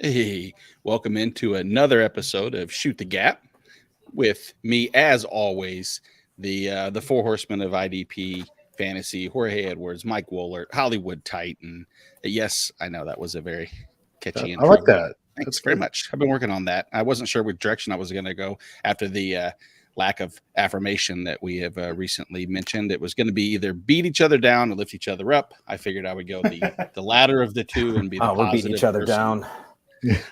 Hey, welcome into another episode of Shoot the Gap with me, as always, the four horsemen of IDP fantasy: Jorge Edwards, Mike Wohlert, Hollywood Titan. Yes, I know that was a very catchy I intro. like that. Thanks That's very good. much. I've been working on that. I wasn't sure which direction I was going to go after the lack of affirmation that we have recently mentioned. It was going to be either beat each other down or lift each other up. I figured I would go the latter of the two and be the Oh, we're beating positive each other person. down.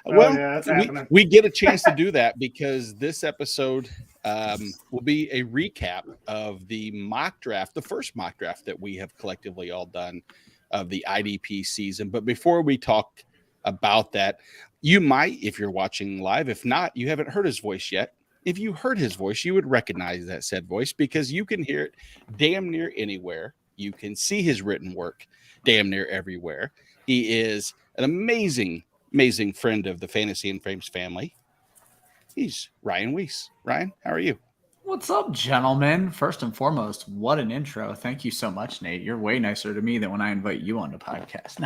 Well, yeah, that's we, happening. we get a chance to do that because this episode will be a recap of the mock draft, the first mock draft that we have collectively all done of the IDP season. But before we talk about that, you might, if you're watching live, if not, you haven't heard his voice yet. If you heard his voice, you would recognize that said voice because you can hear it damn near anywhere. You can see his written work damn near everywhere. He is an amazing friend of the Fantasy and Frames family. He's Ryan Weiss. Ryan, how are you? What's up, gentlemen? First and foremost, what an intro. Thank you so much, Nate. You're way nicer to me than when I invite you on the podcast.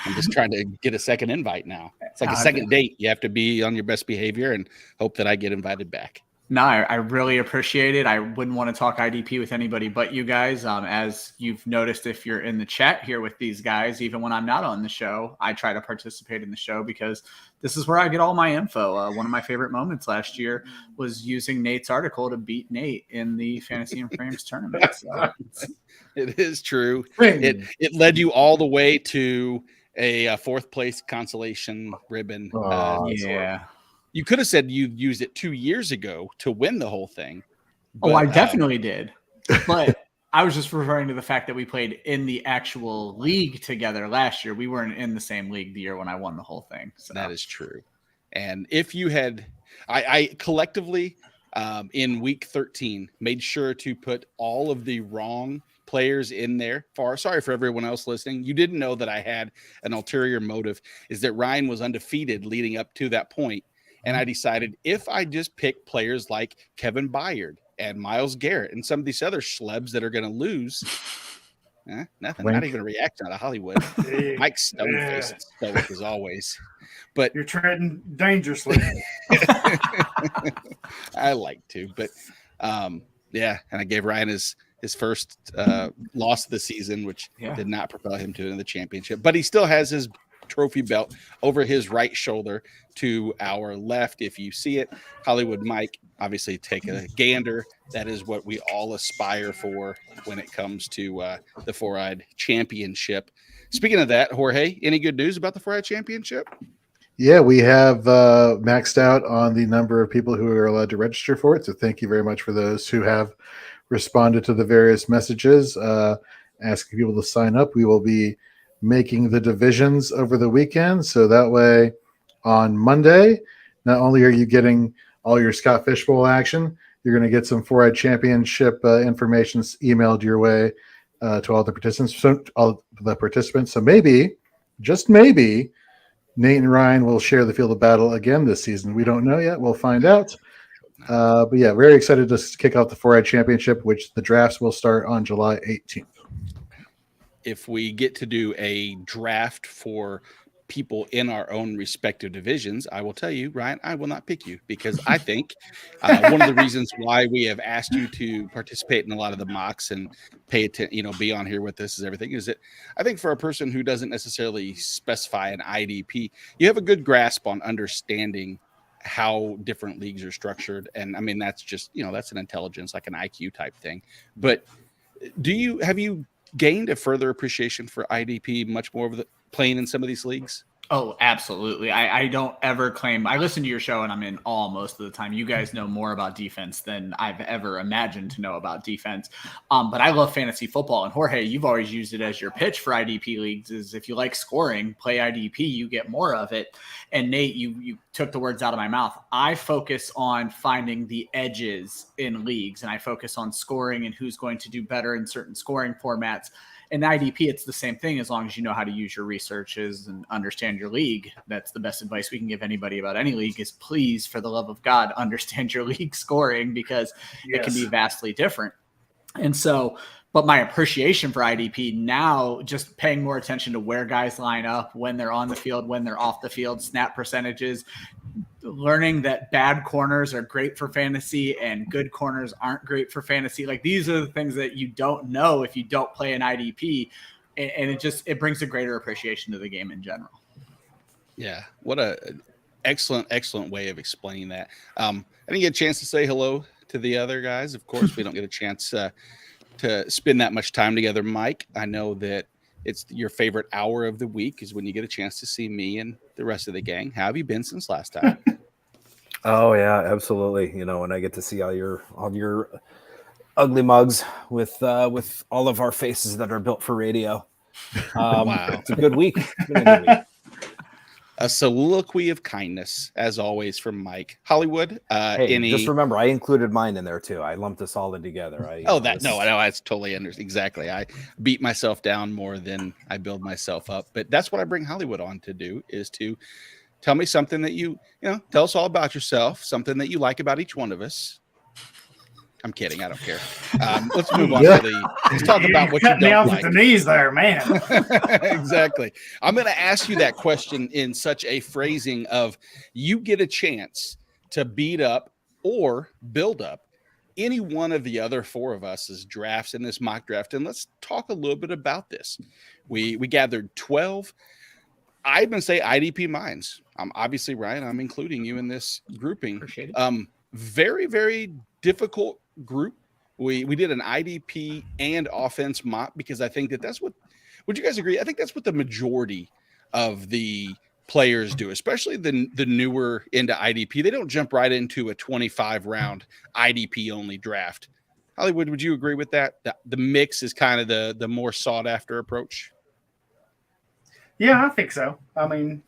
I'm just trying to get a second invite now. It's like a second date. You have to be on your best behavior and hope that I get invited back. No, I really appreciate it. I wouldn't want to talk IDP with anybody but you guys. As you've noticed, if you're in the chat here with these guys, even when I'm not on the show, I try to participate in the show because this is where I get all my info. One of my favorite moments last year was using Nate's article to beat Nate in the Fantasy and Frames tournament. So. It is true. It led you all the way to a fourth place consolation ribbon. Yeah. You could have said you used it 2 years ago to win the whole thing. But, I definitely did. But I was just referring to the fact that we played in the actual league together last year. We weren't in the same league the year when I won the whole thing. So. That is true. And if you had, I collectively in week 13 made sure to put all of the wrong players in there. Sorry for everyone else listening. You didn't know that I had an ulterior motive, is that Ryan was undefeated leading up to that point. And I decided if I just pick players like Kevin Baird and Myles Garrett and some of these other schlebs that are going to lose, nothing, not even a reaction out of Hollywood. Mike's stone-faced stoic as always. But you're treading dangerously. I like to, but and I gave Ryan his first loss of the season, which did not propel him to the championship. But he still has his trophy belt over his right shoulder to our left. If you see it, Hollywood Mike, obviously take a gander. That is what we all aspire for when it comes to the Four-Eyed Championship. Speaking of that, Jorge, any good news about the Four-Eyed Championship? Yeah, we have maxed out on the number of people who are allowed to register for it. So thank you very much for those who have responded to the various messages asking people to sign up. We will be making the divisions over the weekend. So that way on Monday, not only are you getting all your Scott Fishbowl action, you're going to get some Four-Eyed Championship information emailed your way to all the participants. So maybe, just maybe, Nate and Ryan will share the field of battle again this season. We don't know yet. We'll find out. But yeah, very excited to kick off the Four-Eyed Championship, which the drafts will start on July 18th. If we get to do a draft for people in our own respective divisions, I will tell you, Ryan, I will not pick you because I think one of the reasons why we have asked you to participate in a lot of the mocks and pay attention, be on here with us is everything, is that I think for a person who doesn't necessarily specify an IDP, you have a good grasp on understanding how different leagues are structured. And I mean, that's just, that's an intelligence, like an IQ type thing. But have you gained a further appreciation for IDP much more of the playing in some of these leagues? Oh, absolutely. I don't ever claim. I listen to your show and I'm in awe most of the time. You guys know more about defense than I've ever imagined to know about defense. But I love fantasy football. And Jorge, you've always used it as your pitch for IDP leagues is if you like scoring, play IDP, you get more of it. And Nate, you took the words out of my mouth. I focus on finding the edges in leagues and I focus on scoring and who's going to do better in certain scoring formats. In IDP, it's the same thing as long as you know how to use your researches and understand your league. That's the best advice we can give anybody about any league is please, for the love of God, understand your league scoring because it can be vastly different. And so, but my appreciation for IDP now, just paying more attention to where guys line up, when they're on the field, when they're off the field, snap percentages, learning that bad corners are great for fantasy and good corners aren't great for fantasy. Like, these are the things that you don't know if you don't play an IDP. And it brings a greater appreciation to the game in general. Yeah. What a excellent way of explaining that. I didn't get a chance to say hello to the other guys. Of course, we don't get a chance to spend that much time together. Mike, I know that it's your favorite hour of the week is when you get a chance to see me and the rest of the gang. How have you been since last time? Oh yeah, absolutely. You know, when I get to see all your ugly mugs with all of our faces that are built for radio. Wow. It's a good week. It's been a good week. A soliloquy of kindness, as always, from Mike. Hollywood. Hey, just remember, I included mine in there too. I lumped us all in together. That's totally exactly. I beat myself down more than I build myself up, but that's what I bring Hollywood on to do, is to tell me something that you tell us all about yourself, something that you like about each one of us. I'm kidding. I don't care. Let's move on let's talk about what you don't me off like. at the knees there, man. Exactly. I'm going to ask you that question in such a phrasing of, you get a chance to beat up or build up any one of the other four of us' drafts in this mock draft. And let's talk a little bit about this. We gathered 12. I even say IDP minds. Obviously, Ryan, I'm including you in this grouping. Appreciate it. Very, very difficult group. We did an IDP and offense mock because I think that's what, would you guys agree? I think that's what the majority of the players do, especially the newer into IDP. They don't jump right into a 25 round IDP only draft. Hollywood, would you agree with that? The mix is kind of the more sought after approach. Yeah, I think so. I mean,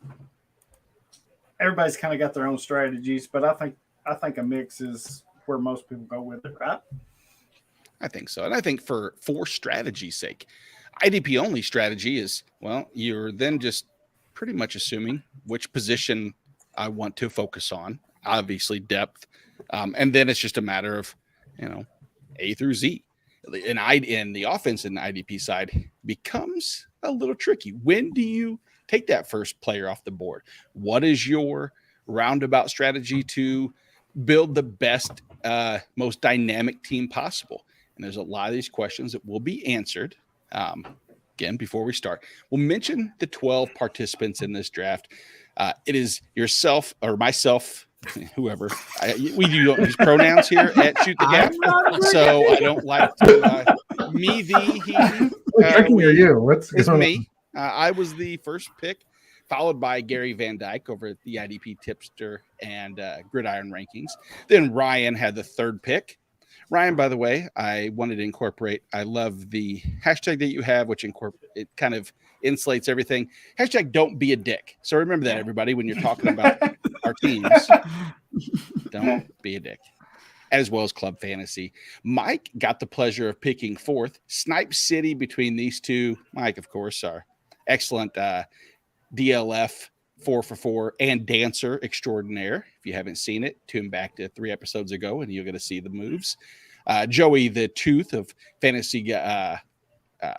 everybody's kind of got their own strategies, but I think a mix is where most people go with it, right? I think so. And I think for strategy's sake, IDP only strategy is, well, you're then just pretty much assuming which position I want to focus on, obviously depth. And then it's just a matter of, A through Z. And the offense in the IDP side becomes a little tricky. When do you take that first player off the board? What is your roundabout strategy to build the best, most dynamic team possible? And there's a lot of these questions that will be answered. Again, before we start, we'll mention the 12 participants in this draft. It is yourself or myself, whoever. We do use pronouns here at Shoot the Gap, so I don't like to me, thee, he. What's me. I was the first pick, followed by Gary Van Dyke over at the IDP Tipster and Gridiron Rankings. Then Ryan had the third pick. Ryan, by the way, I wanted to incorporate, I love the hashtag that you have, which it kind of insulates everything. Hashtag don't be a dick. So remember that, everybody, when you're talking about our teams. Don't be a dick. As well as Club Fantasy. Mike got the pleasure of picking fourth. Snipe City between these two. Mike, of course, our excellent DLF 4-for-4 and dancer extraordinaire. If you haven't seen it, tune back to 3 episodes ago and you're going to see the moves. Joey, the tooth of fantasy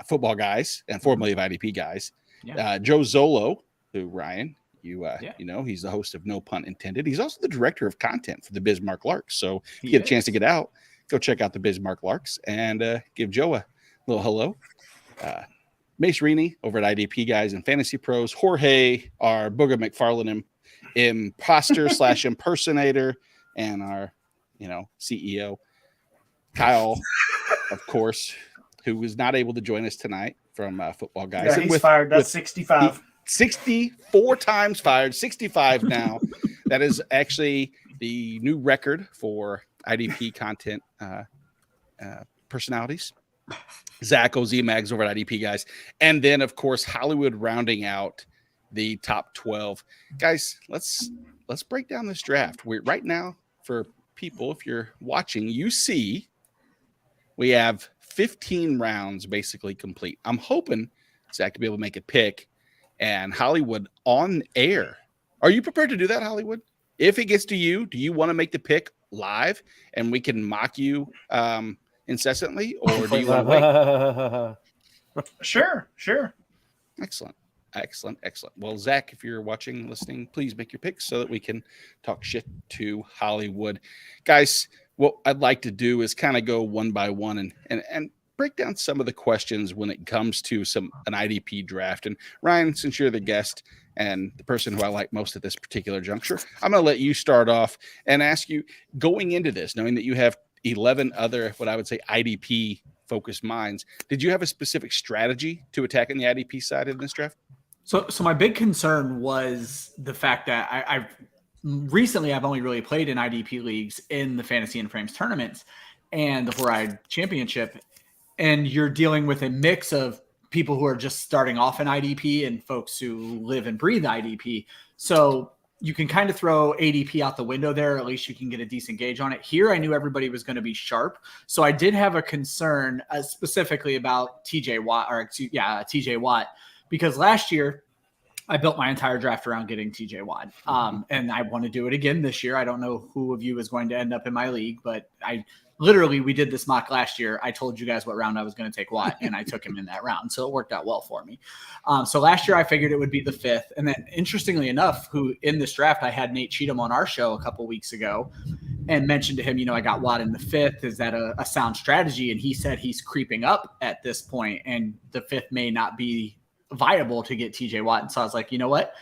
football guys and formerly of IDP guys. Yeah. Joe Zolo, who Ryan, he's the host of No Pun Intended. He's also the director of content for the Bismarck Larks. So if you get a chance to get out, go check out the Bismarck Larks and give Joe a little hello. Mace Reaney over at IDP Guys and Fantasy Pros. Jorge, our Booger McFarlane imposter / impersonator, and our, CEO. Kyle, of course, who was not able to join us tonight from Football Guys. Yeah, he's fired. That's 65. 64 times fired, 65 now. That is actually the new record for IDP content personalities. Zach Mags over at IDP Guys. And then, of course, Hollywood rounding out the top 12. Guys, let's break down this draft. Right now, for people, if you're watching, you see we have 15 rounds basically complete. I'm hoping Zach to be able to make a pick and Hollywood on air. Are you prepared to do that, Hollywood? If it gets to you, do you want to make the pick live and we can mock you incessantly, or do you want to wait? Sure. Excellent. Well, Zach, if you're watching, listening, please make your picks so that we can talk shit to Hollywood. Guys, what I'd like to do is kind of go one by one and break down some of the questions when it comes to an IDP draft. And Ryan, since you're the guest and the person who I like most at this particular juncture, I'm going to let you start off and ask you, going into this, knowing that you have 11 other, what I would say, IDP focused minds, did you have a specific strategy to attacking the IDP side in this draft? So my big concern was the fact that I've only really played in IDP leagues in the Fantasy and Frames tournaments and the Horide Championship. And you're dealing with a mix of people who are just starting off in IDP and folks who live and breathe IDP. So you can kind of throw ADP out the window there. At least you can get a decent gauge on it. Here, I knew everybody was going to be sharp. So I did have a concern specifically about TJ Watt, because last year I built my entire draft around getting TJ Watt. And I want to do it again this year. I don't know who of you is going to end up in my league, but we did this mock last year. I told you guys what round I was going to take Watt, and I took him in that round. So it worked out well for me. So last year I figured it would be the 5th. And then interestingly enough, in this draft, I had Nate Cheatham on our show a couple weeks ago and mentioned to him, I got Watt in the 5th. Is that a sound strategy? And he said he's creeping up at this point, and the 5th may not be viable to get TJ Watt. And so I was like, you know what?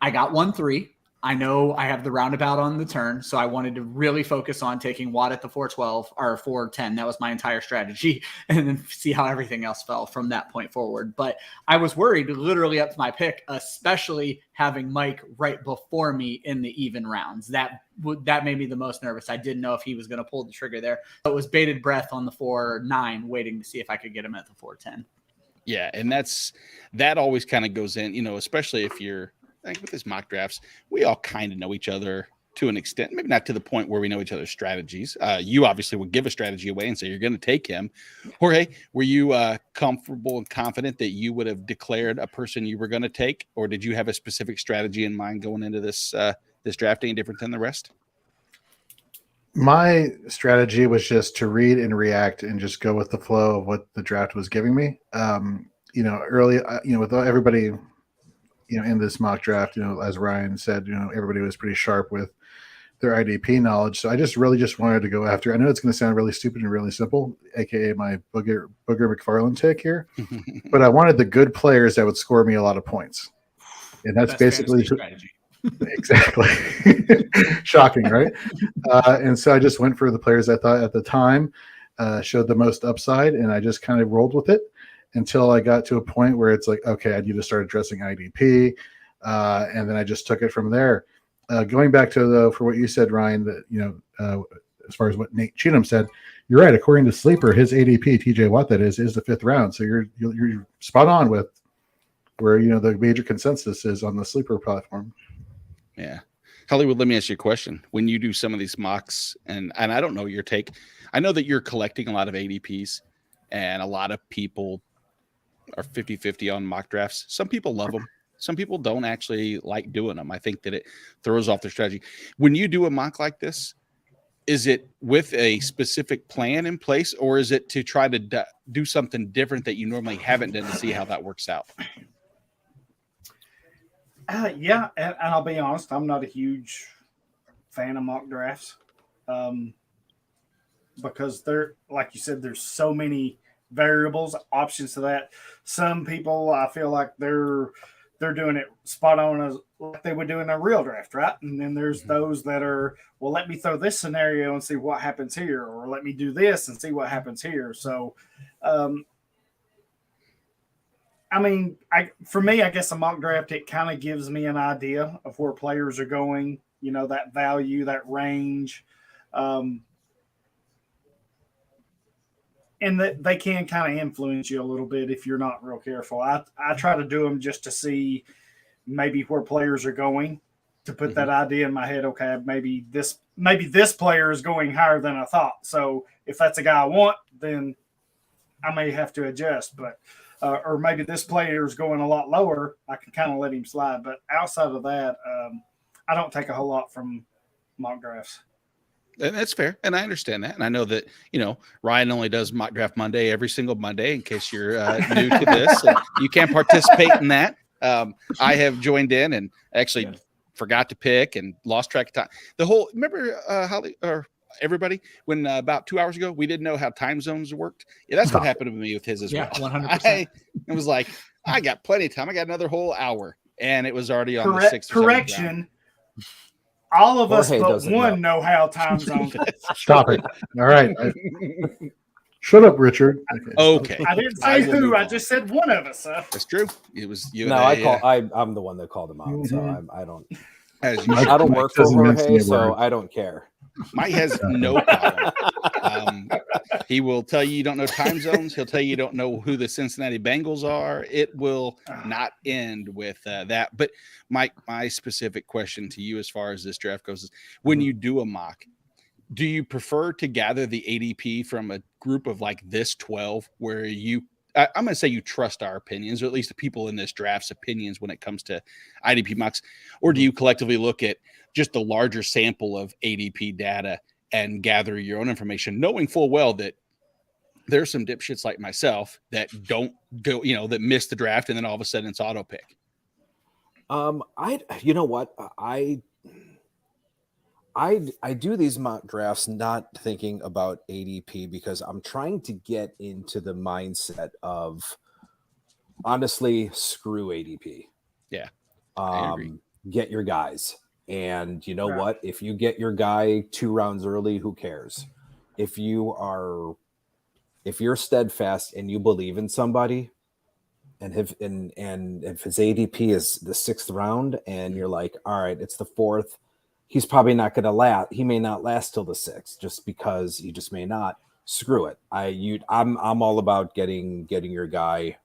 I got 1-3. I know I have the roundabout on the turn, so I wanted to really focus on taking Watt at the 412 or 410. That was my entire strategy, and then see how everything else fell from that point forward. But I was worried literally up to my pick, especially having Mike right before me in the even rounds. That made me the most nervous. I didn't know if he was going to pull the trigger there. So it was bated breath on the 4-9, waiting to see if I could get him at the 410. Yeah, and that always kind of goes in, especially if you're like with these mock drafts, we all kind of know each other to an extent, maybe not to the point where we know each other's strategies. You obviously would give a strategy away and say you're going to take him. Jorge, were you comfortable and confident that you would have declared a person you were going to take, or did you have a specific strategy in mind going into this draft any different than the rest? My strategy was just to read and react and just go with the flow of what the draft was giving me. Early, with everybody, in this mock draft, as Ryan said, everybody was pretty sharp with their IDP knowledge. So I just wanted to go after, I know it's going to sound really stupid and really simple, AKA my Booger McFarland take here, but I wanted the good players that would score me a lot of points. And that's basically strategy. Exactly. Shocking, right? And so I just went for the players I thought at the time showed the most upside, and I just kind of rolled with it until I got to a point where it's like, okay, I need to start addressing IDP, and then I just took it from there. Going back to for what you said, Ryan, that as far as what Nate Cheatham said, you're right. According to Sleeper, his ADP, TJ Watt, that is the 5th round. So you're spot on with where the major consensus is on the Sleeper platform. Yeah. Hollywood, let me ask you a question. When you do some of these mocks, and I don't know your take, I know that you're collecting a lot of ADPs, and a lot of people are 50-50 on mock drafts. Some people love them. Some people don't actually like doing them. I think that it throws off their strategy. When you do a mock like this, is it with a specific plan in place, or is it to try to do something different that you normally haven't done to see how that works out? Yeah, and I'll be honest, I'm not a huge fan of mock drafts because like you said, there's so many variables, options to that. Some people, I feel like they're doing it spot on as like they would do in a real draft, right? And then there's those that are, well, let me throw this scenario and see what happens here, or let me do this and see what happens here. So, for me, I guess a mock draft, it kind of gives me an idea of where players are going, that value, that range. And that they can kind of influence you a little bit if you're not real careful. I try to do them just to see maybe where players are going, to put that idea in my head. Okay, maybe this player is going higher than I thought. So if that's a guy I want, then I may have to adjust. But or maybe this player is going a lot lower, I can kind of let him slide. But outside of that, I don't take a whole lot from mock drafts. And that's fair. And I understand that. And I know that, Ryan only does mock draft Monday every single Monday in case you're new to this. And you can't participate in that. I have joined in and actually forgot to pick and lost track of time. Remember Holly or everybody when about 2 hours ago, we didn't know how time zones worked. Yeah, that's what happened to me with his as well. 100%. It was like, I got plenty of time. I got another whole hour. And it was already on the 6th correction. All of us Jorge but one know how time zones. Stop it. All right. Shut up, Richard. Okay. I didn't say who. I just said one of us. That's true. It was you. No, I'm the one that called him out, so I don't. I don't work for Jorge, so I don't care. Mike has no problem. He will tell you don't know time zones. He'll tell you don't know who the Cincinnati Bengals are. It will not end with that. But Mike, my specific question to you as far as this draft goes is when you do a mock, do you prefer to gather the ADP from a group of like this 12 where I'm going to say you trust our opinions, or at least the people in this draft's opinions when it comes to IDP mocks, or do you collectively look at just the larger sample of ADP data and gather your own information, knowing full well that there's some dipshits like myself that don't go, that miss the draft and then all of a sudden it's auto pick? You know what? I do these mock drafts not thinking about ADP because I'm trying to get into the mindset of honestly, screw ADP. Yeah. I agree. Get your guys. And you know what? If you get your guy 2 rounds early, who cares? If you're steadfast and you believe in somebody, and if his ADP is the 6th round, and you're like, all right, it's the 4th, he's probably not going to last. He may not last till the 6th, just because he just may not. Screw it. I'm all about getting your guy.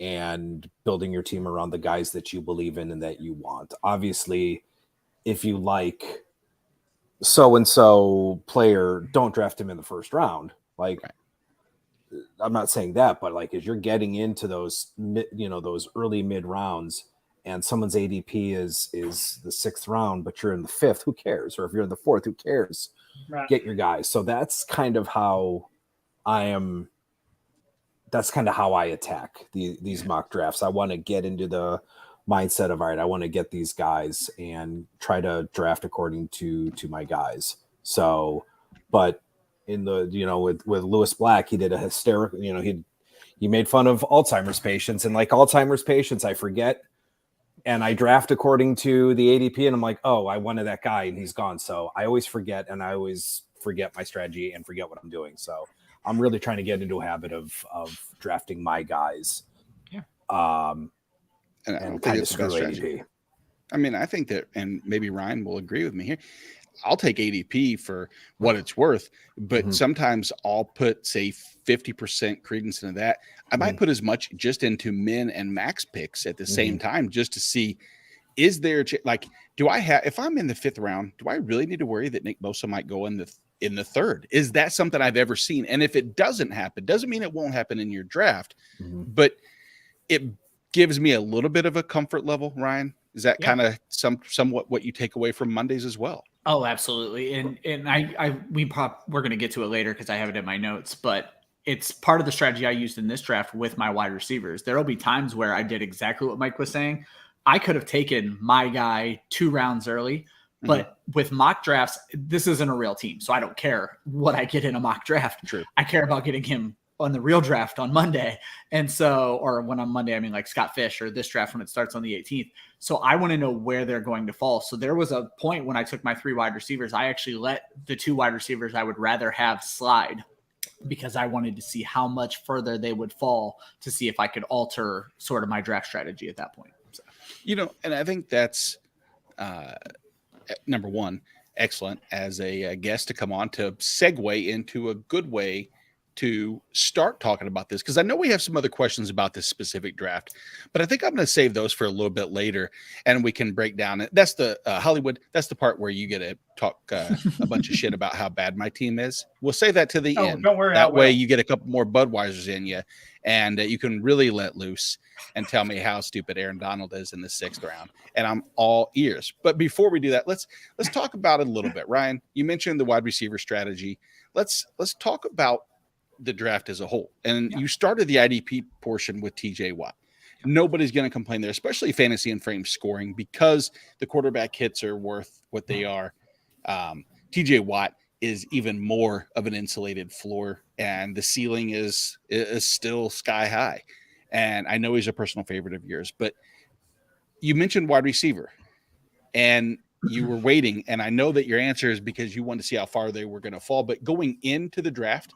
And building your team around the guys that you believe in and that you want. Obviously, if you like so-and-so player, don't draft him in the 1st round. Like, I'm not saying that, but like, as you're getting into those, those early mid rounds and someone's ADP is the 6th round, but you're in the 5th, who cares? Or if you're in the 4th, who cares? Right. Get your guys. So that's kind of how I am. That's kind of how I attack these mock drafts. I want to get into the mindset of, all right, I want to get these guys and try to draft according to my guys. So, but in the, with Lewis Black, he did a hysterical, he made fun of Alzheimer's patients, and like Alzheimer's patients, I forget. And I draft according to the ADP, and I'm like, oh, I wanted that guy and he's gone. So I always forget, and I always forget my strategy and forget what I'm doing. So I'm really trying to get into a habit of drafting my guys. Yeah. And kind of screw ADP. I mean, I think that, and maybe Ryan will agree with me here, I'll take ADP for what it's worth, but sometimes I'll put, say, 50% credence into that. I might put as much just into min and max picks at the same time, just to see, is there, do I have, if I'm in the 5th round, do I really need to worry that Nick Bosa might go in the 3rd? Is that something I've ever seen? And if it doesn't happen, doesn't mean it won't happen in your draft, but it gives me a little bit of a comfort level. Ryan, is that kind of somewhat what you take away from Mondays as well? Oh, absolutely. And we're going to get to it later because I have it in my notes, but it's part of the strategy I used in this draft with my wide receivers. There will be times where I did exactly what Mike was saying. I could have taken my guy 2 rounds early, but with mock drafts, this isn't a real team. So I don't care what I get in a mock draft. True. I care about getting him on the real draft on Monday. And so, or when on Monday, I mean like Scott Fish, or this draft when it starts on the 18th. So I want to know where they're going to fall. So there was a point when I took my 3 wide receivers, I actually let the 2 wide receivers I would rather have slide, because I wanted to see how much further they would fall to see if I could alter sort of my draft strategy at that point. So. And I think that's number one, excellent as a guest to come on to segue into a good way to start talking about this because I know we have some other questions about this specific draft, but I think I'm going to save those for a little bit later, and we can break down it. That's the Hollywood. That's the part where you get to talk a bunch of shit about how bad my team is. We'll save that to the end. Don't worry. That way you get a couple more Budweisers in you, and you can really let loose and tell me how stupid Aaron Donald is in the 6th round. And I'm all ears. But before we do that, let's talk about it a little bit. Ryan, you mentioned the wide receiver strategy. Let's talk about the draft as a whole. And you started the IDP portion with TJ Watt. Nobody's going to complain there, especially fantasy and frame scoring, because the quarterback hits are worth what they are. TJ Watt is even more of an insulated floor, and the ceiling is still sky high. And I know he's a personal favorite of yours, but you mentioned wide receiver and you were waiting. And I know that your answer is because you wanted to see how far they were going to fall, but going into the draft,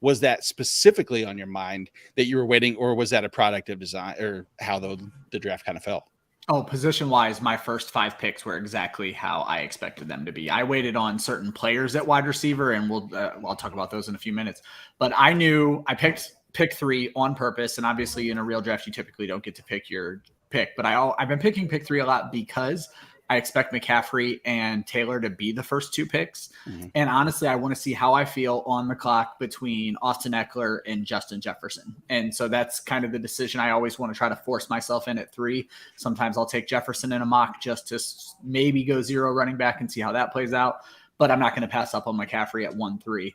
was that specifically on your mind that you were waiting, or was that a product of design or how the draft kind of fell? Oh, position-wise, my first 5 picks were exactly how I expected them to be. I waited on certain players at wide receiver, and I'll talk about those in a few minutes. But I knew I picked pick 3 on purpose, and obviously in a real draft, you typically don't get to pick your pick. But I've been picking pick 3 a lot because I expect McCaffrey and Taylor to be the first 2 picks. Mm-hmm. And honestly, I want to see how I feel on the clock between Austin Eckler and Justin Jefferson. And so that's kind of the decision I always want to try to force myself in at 3. Sometimes I'll take Jefferson in a mock just to maybe go 0 running back and see how that plays out. But I'm not going to pass up on McCaffrey at 1-3.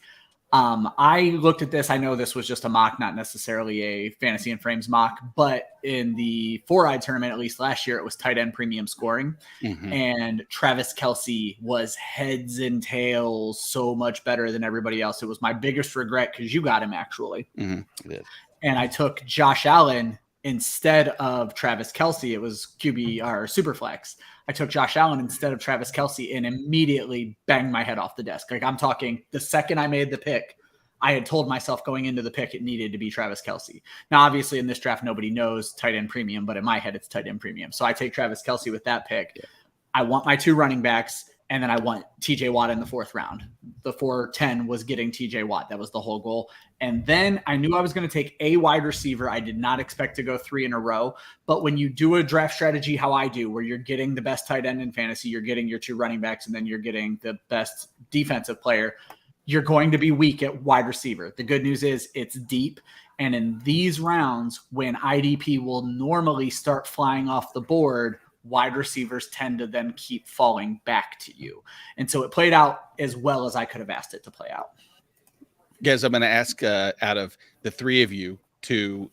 I looked at this. I know this was just a mock, not necessarily a fantasy and frames mock, but in the 4-eye tournament, at least last year, it was tight end premium scoring. Mm-hmm. And Travis Kelce was heads and tails so much better than everybody else. It was my biggest regret because you got him actually. Mm-hmm. And I took Josh Allen instead of Travis Kelce. It was QB or Superflex. I took Josh Allen instead of Travis Kelce and immediately banged my head off the desk. Like, I'm talking the second I made the pick, I had told myself going into the pick it needed to be Travis Kelce. Now, obviously, in this draft, nobody knows tight end premium, but in my head, it's tight end premium. So I take Travis Kelce with that pick. Yeah. I want my 2 running backs, and then I want TJ Watt in the 4th round. The 4-10 was getting TJ Watt. That was the whole goal. And then I knew I was going to take a wide receiver. I did not expect to go 3 in a row. But when you do a draft strategy, how I do, where you're getting the best tight end in fantasy, you're getting your 2 running backs, and then you're getting the best defensive player, you're going to be weak at wide receiver. The good news is it's deep. And in these rounds, when IDP will normally start flying off the board, wide receivers tend to then keep falling back to you. And so it played out as well as I could have asked it to play out. Guys, I'm going to ask out of the 3 of you to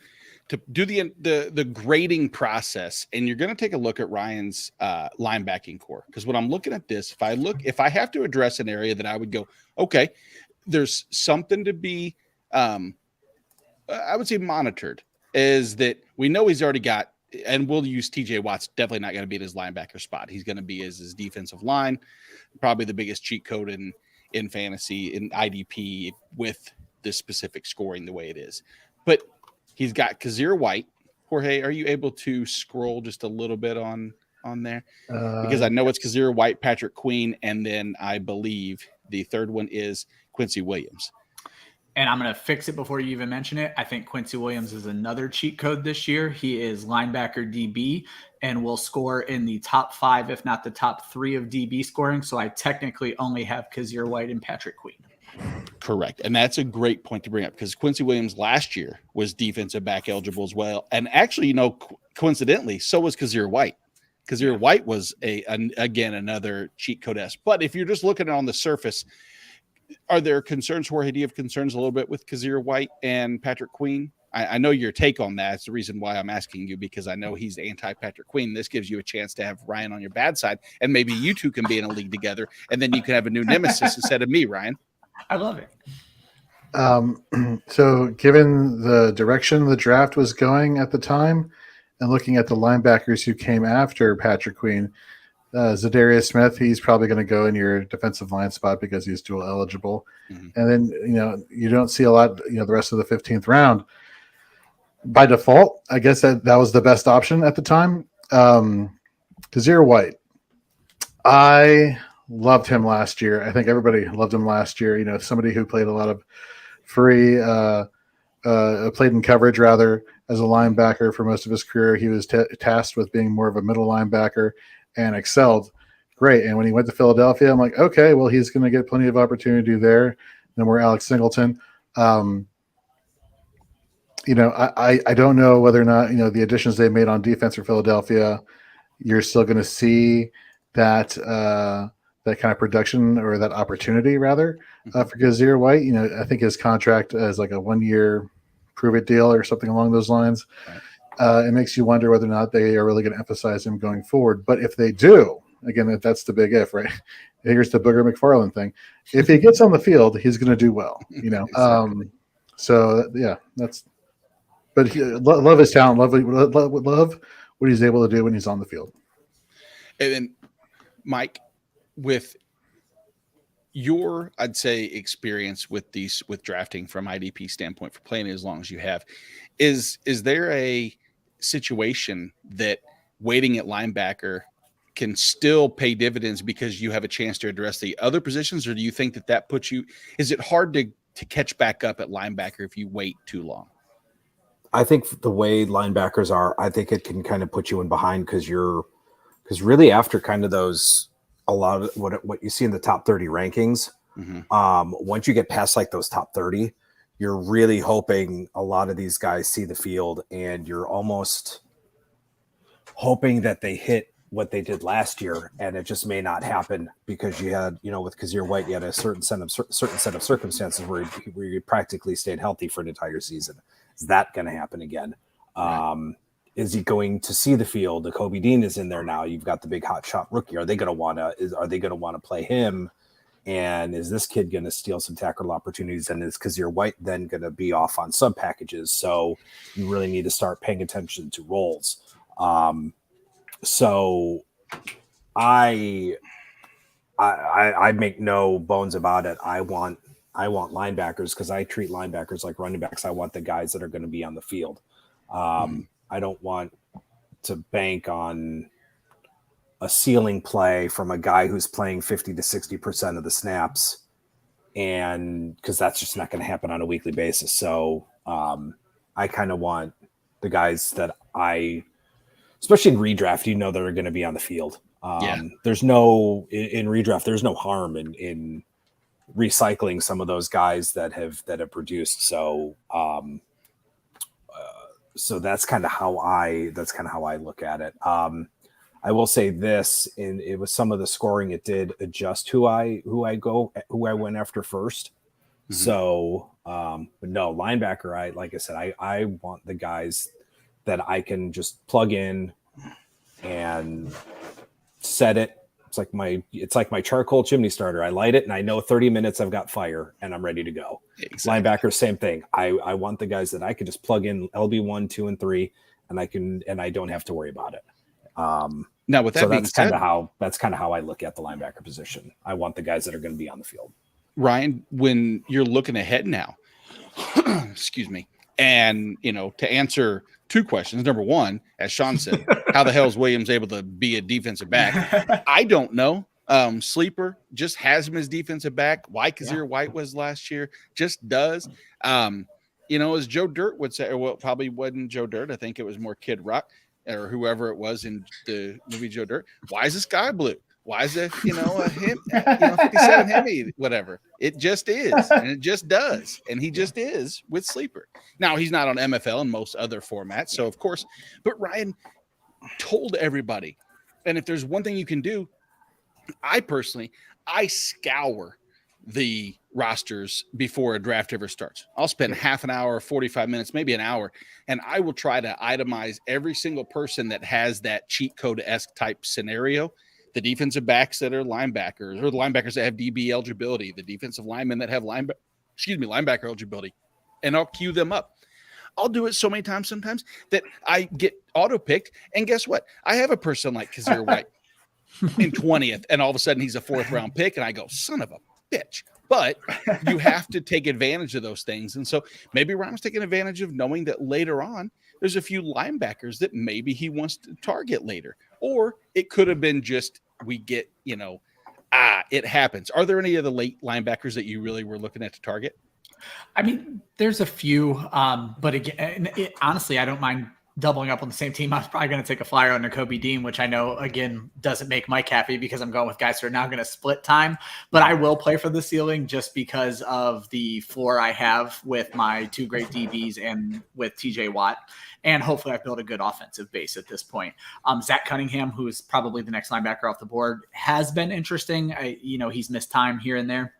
do the grading process, and you're going to take a look at Ryan's linebacking core. Because when I'm looking at this, if I have to address an area that I would go, okay, there's something to be, I would say monitored, is that we know he's already got, and we'll use TJ Watt's definitely not going to be at his linebacker spot. He's going to be as his defensive line, probably the biggest cheat code in fantasy, in IDP, with this specific scoring the way it is. But he's got Dazir White. Jorge, are you able to scroll just a little bit on there? Because I know it's Dazir White, Patrick Queen, and then I believe the 3rd one is Quincy Williams. And I'm going to fix it before you even mention it. I think Quincy Williams is another cheat code this year. He is linebacker DB and will score in the top 5, if not the top 3 of DB scoring. So I technically only have Dazir White and Patrick Queen. Correct. And that's a great point to bring up because Quincy Williams last year was defensive back eligible as well. And actually, coincidentally, so was Dazir White. Dazir White was again another cheat code S. But if you're just looking on the surface, are there concerns, Jorge? Do you have concerns a little bit with Dazir White and Patrick Queen? I know your take on that. It's the reason why I'm asking you, because I know he's anti-Patrick Queen. This gives you a chance to have Ryan on your bad side, and maybe you 2 can be in a league together, and then you can have a new nemesis instead of me, Ryan. I love it. So given the direction the draft was going at the time and looking at the linebackers who came after Patrick Queen, Zadarius Smith, he's probably going to go in your defensive line spot because he's dual eligible. Mm-hmm. And then, you don't see a lot, the rest of the 15th round. By default, I guess that was the best option at the time. Dazir White, I loved him last year. I think everybody loved him last year. Somebody who played a lot of free. Played in coverage rather as a linebacker for most of his career. He was tasked with being more of a middle linebacker and excelled great. And when he went to Philadelphia, I'm like, okay, well, he's going to get plenty of opportunity there. Then we're Alex Singleton. I don't know whether or not, the additions they made on defense for Philadelphia, you're still going to see that that kind of production or that opportunity rather for Dazir White. I think his contract is like a 1-year prove it deal or something along those lines. Right. It makes you wonder whether or not they are really going to emphasize him going forward. But if they do, again, that's the big if, right? Here's the Booger McFarland thing. If he gets on the field, he's going to do well, Exactly. So yeah, but love his talent. Love what he's able to do when he's on the field. And then, Mike, with your, I'd say, experience with drafting from IDP standpoint for playing as long as you have, is there a situation that waiting at linebacker can still pay dividends because you have a chance to address the other positions, or do you think that puts you? Is it hard to catch back up at linebacker if you wait too long? I think the way linebackers are, I think it can kind of put you in behind because really after kind of those. A lot of what you see in the top 30 rankings, once you get past like those top 30, you're really hoping a lot of these guys see the field, and you're almost hoping that they hit what they did last year, and it just may not happen because you had, with Dazir White, you had a certain set of circumstances where you practically stayed healthy for an entire season. Is that going to happen again? Right. Is he going to see the field? The Kobe Dean is in there now. You've got the big hot shot rookie. Are they going to want to play him? And is this kid going to steal some tackle opportunities? And is Dazir White then going to be off on sub packages? So you really need to start paying attention to roles. So I make no bones about it. I want linebackers because I treat linebackers like running backs. I want the guys that are going to be on the field. I don't want to bank on a ceiling play from a guy who's playing 50 to 60% of the snaps, and because that's just not going to happen on a weekly basis. So I kind of want the guys that especially in redraft, that are going to be on the field. There's no in redraft. There's no harm in recycling some of those guys that have produced. So. So that's kind of how I look at it. I will say this, and it was some of the scoring. It did adjust who I went after first. Mm-hmm. So, but no, linebacker. Like I said, I want the guys that I can just plug in and set it. It's like my charcoal chimney starter. I light it and I know 30 minutes I've got fire and I'm ready to go. Exactly. Linebacker, same thing. I want the guys that I can just plug in LB1, 2, and 3, and I don't have to worry about it. Now with that being said, that's kind of how I look at the linebacker position. I want the guys that are going to be on the field. Ryan, when you're looking ahead now, excuse me, and to answer 2 questions. Number 1, as Sean said, how the hell is Williams able to be a defensive back? I don't know. Sleeper just has him as defensive back. Like Dazir White was last year, just does. As Joe Dirt would say, well, it probably wasn't Joe Dirt. I think it was more Kid Rock or whoever it was in the movie Joe Dirt. Why is the sky blue? Why is it, a him, 57 Hemi, whatever? It just is, and it just does, and he just is with Sleeper. Now, he's not on MFL and most other formats, so of course, but Ryan told everybody, and if there's one thing you can do, I scour the rosters before a draft ever starts. I'll spend half an hour, 45 minutes, maybe an hour, and I will try to itemize every single person that has that cheat code-esque type scenario. The defensive backs that are linebackers, or the linebackers that have DB eligibility, the defensive linemen that have linebacker eligibility, and I'll queue them up. I'll do it so many times sometimes that I get auto-picked, and guess what? I have a person like Dazir White in 20th, and all of a sudden he's a 4th-round pick, and I go, son of a bitch. But you have to take advantage of those things, and so maybe Ryan's taking advantage of knowing that later on there's a few linebackers that maybe he wants to target later. Or it could have been just we get, it happens. Are there any of the late linebackers that you really were looking at to target? I mean, there's a few, but again, honestly, I don't mind doubling up on the same team. I was probably going to take a flyer on Kobe Dean, which I know, again, doesn't make Mike happy because I'm going with guys who are now going to split time. But I will play for the ceiling just because of the floor I have with my two great DBs and with TJ Watt. And hopefully I've built a good offensive base at this point. Zach Cunningham, who is probably the next linebacker off the board, has been interesting. He's missed time here and there.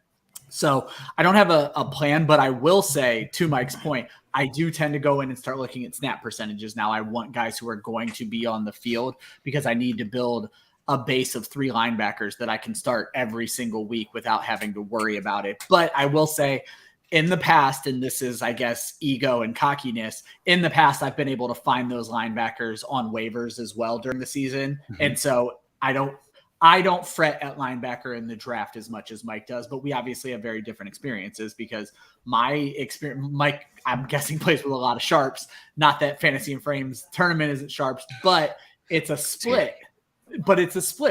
So I don't have a plan, but I will say, to Mike's point, I do tend to go in and start looking at snap percentages. Now I want guys who are going to be on the field because I need to build a base of 3 linebackers that I can start every single week without having to worry about it. But I will say in the past, and this is, I guess, ego and cockiness, in the past, I've been able to find those linebackers on waivers as well during the season. Mm-hmm. And so I don't fret at linebacker in the draft as much as Mike does, but we obviously have very different experiences because Mike, I'm guessing, plays with a lot of sharps. Not that Fantasy and Frames tournament isn't sharps, but it's a split.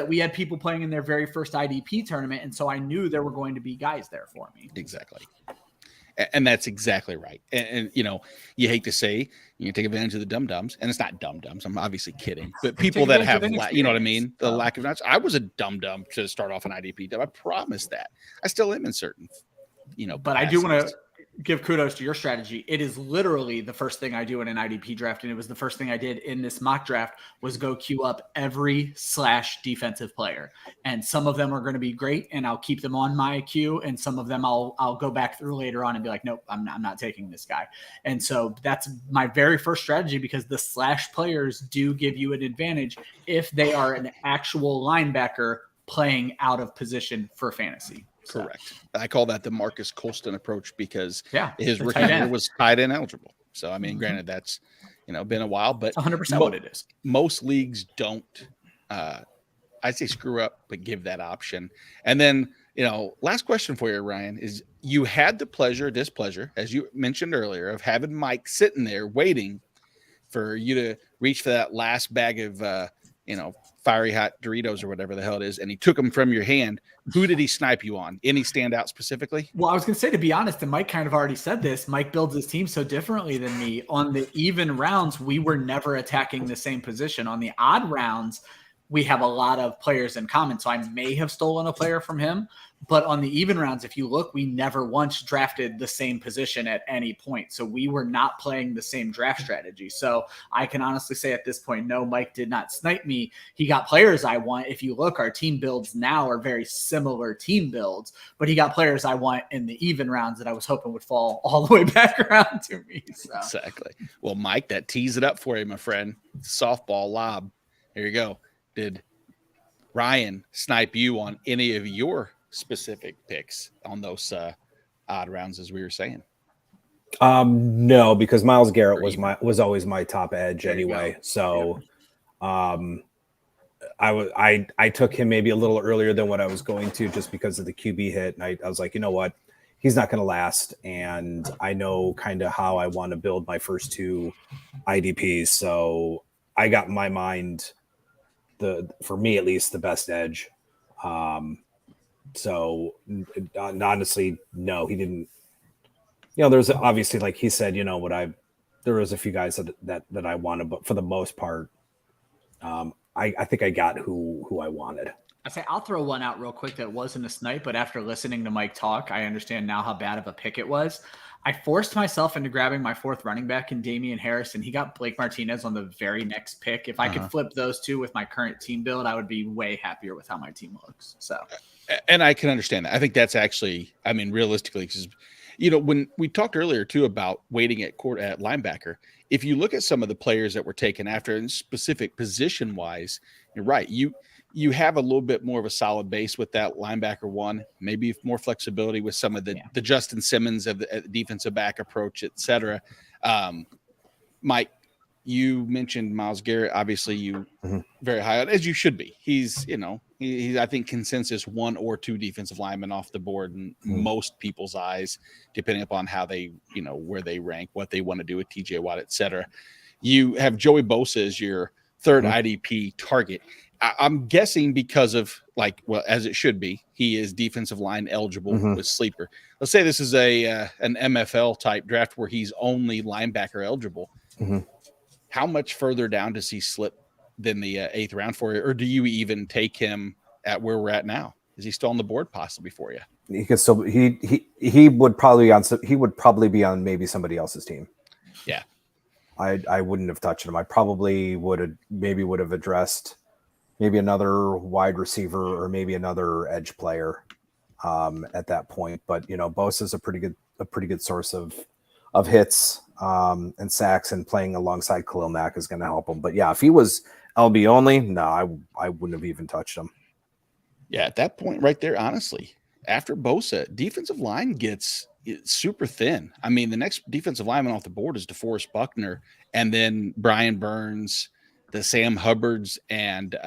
We had people playing in their very first IDP tournament, and so I knew there were going to be guys there for me. Exactly. And that's exactly right. And you hate to say you take advantage of the dum-dums, and it's not dum-dums. I'm obviously kidding, but people that have, you know what I mean? The lack of knowledge. I was a dum-dum to start off an IDP. I promise that. I still am in certain, but I do want to give kudos to your strategy. It is literally the first thing I do in an IDP draft. And it was the first thing I did in this mock draft was go queue up every / defensive player. And some of them are going to be great and I'll keep them on my queue. And some of them I'll go back through later on and be like, nope, I'm not taking this guy. And so that's my very first strategy because the / players do give you an advantage if they are an actual linebacker playing out of position for fantasy. Correct. I call that the Marcus Colston approach because his rookie year was tight end eligible. So, I mean, granted, that's, been a while, but 100% what it is. Most leagues don't, I'd say screw up, but give that option. And then, last question for you, Ryan, is you had the displeasure, as you mentioned earlier, of having Mike sitting there waiting for you to reach for that last bag of, fiery hot Doritos or whatever the hell it is, and he took them from your hand. Who did he snipe you on? Any stand out specifically? Well, I was going to say, to be honest, and Mike kind of already said this, Mike builds his team so differently than me. On the even rounds, we were never attacking the same position. On the odd rounds, we have a lot of players in common. So I may have stolen a player from him, but on the even rounds, if you look, we never once drafted the same position at any point. So we were not playing the same draft strategy. So I can honestly say at this point, no, Mike did not snipe me. He got players I want. If you look, our team builds now are very similar team builds, but he got players I want in the even rounds that I was hoping would fall all the way back around to me. So. Exactly. Well, Mike, that tees it up for you, my friend. Softball lob. Here you go. Did Ryan snipe you on any of your specific picks on those odd rounds, as we were saying? No, because Myles Garrett was always my top edge anyway. So, I took him maybe a little earlier than what I was going to, just because of the QB hit, and I was like, you know what, he's not going to last, and I know kind of how I want to build my first 2 IDPs. So I got in my mind, for me at least, the best edge. So honestly, no, he didn't. There's obviously, like he said, there was a few guys that I wanted, but for the most part, I think I got who I wanted. I'll throw one out real quick that wasn't a snipe, but after listening to Mike talk, I understand now how bad of a pick it was. I forced myself into grabbing my 4th running back in Damian Harris, and he got Blake Martinez on the very next pick. If I could flip those 2 with my current team build, I would be way happier with how my team looks. So, and I can understand that. I think that's actually, realistically, because when we talked earlier too about waiting at linebacker, if you look at some of the players that were taken after, and specific position wise, you're right. You have a little bit more of a solid base with that linebacker one, maybe more flexibility with some of the Justin Simmons of the defensive back approach, et cetera. Mike, you mentioned Myles Garrett. Obviously, you very high on, as you should be. He's, he's I think consensus 1 or 2 defensive linemen off the board in most people's eyes, depending upon how they, where they rank, what they want to do with TJ Watt, et cetera. You have Joey Bosa as your 3rd IDP target. I'm guessing because of as it should be, he is defensive line eligible with sleeper. Let's say this is an MFL type draft where he's only linebacker eligible. How much further down does he slip than the 8th round for you? Or do you even take him at where we're at now? Is he still on the board possibly for you? He could still he would probably be on maybe somebody else's team. Yeah. I wouldn't have touched him. I probably would have addressed maybe another wide receiver or maybe another edge player at that point. But Bosa is a pretty good source of hits and sacks, and playing alongside Khalil Mack is going to help him. But yeah, if he was LB only, no, I wouldn't have even touched him. Yeah, at that point right there, honestly, after Bosa, defensive line gets super thin. I mean, the next defensive lineman off the board is DeForest Buckner, and then Brian Burns, the Sam Hubbards, and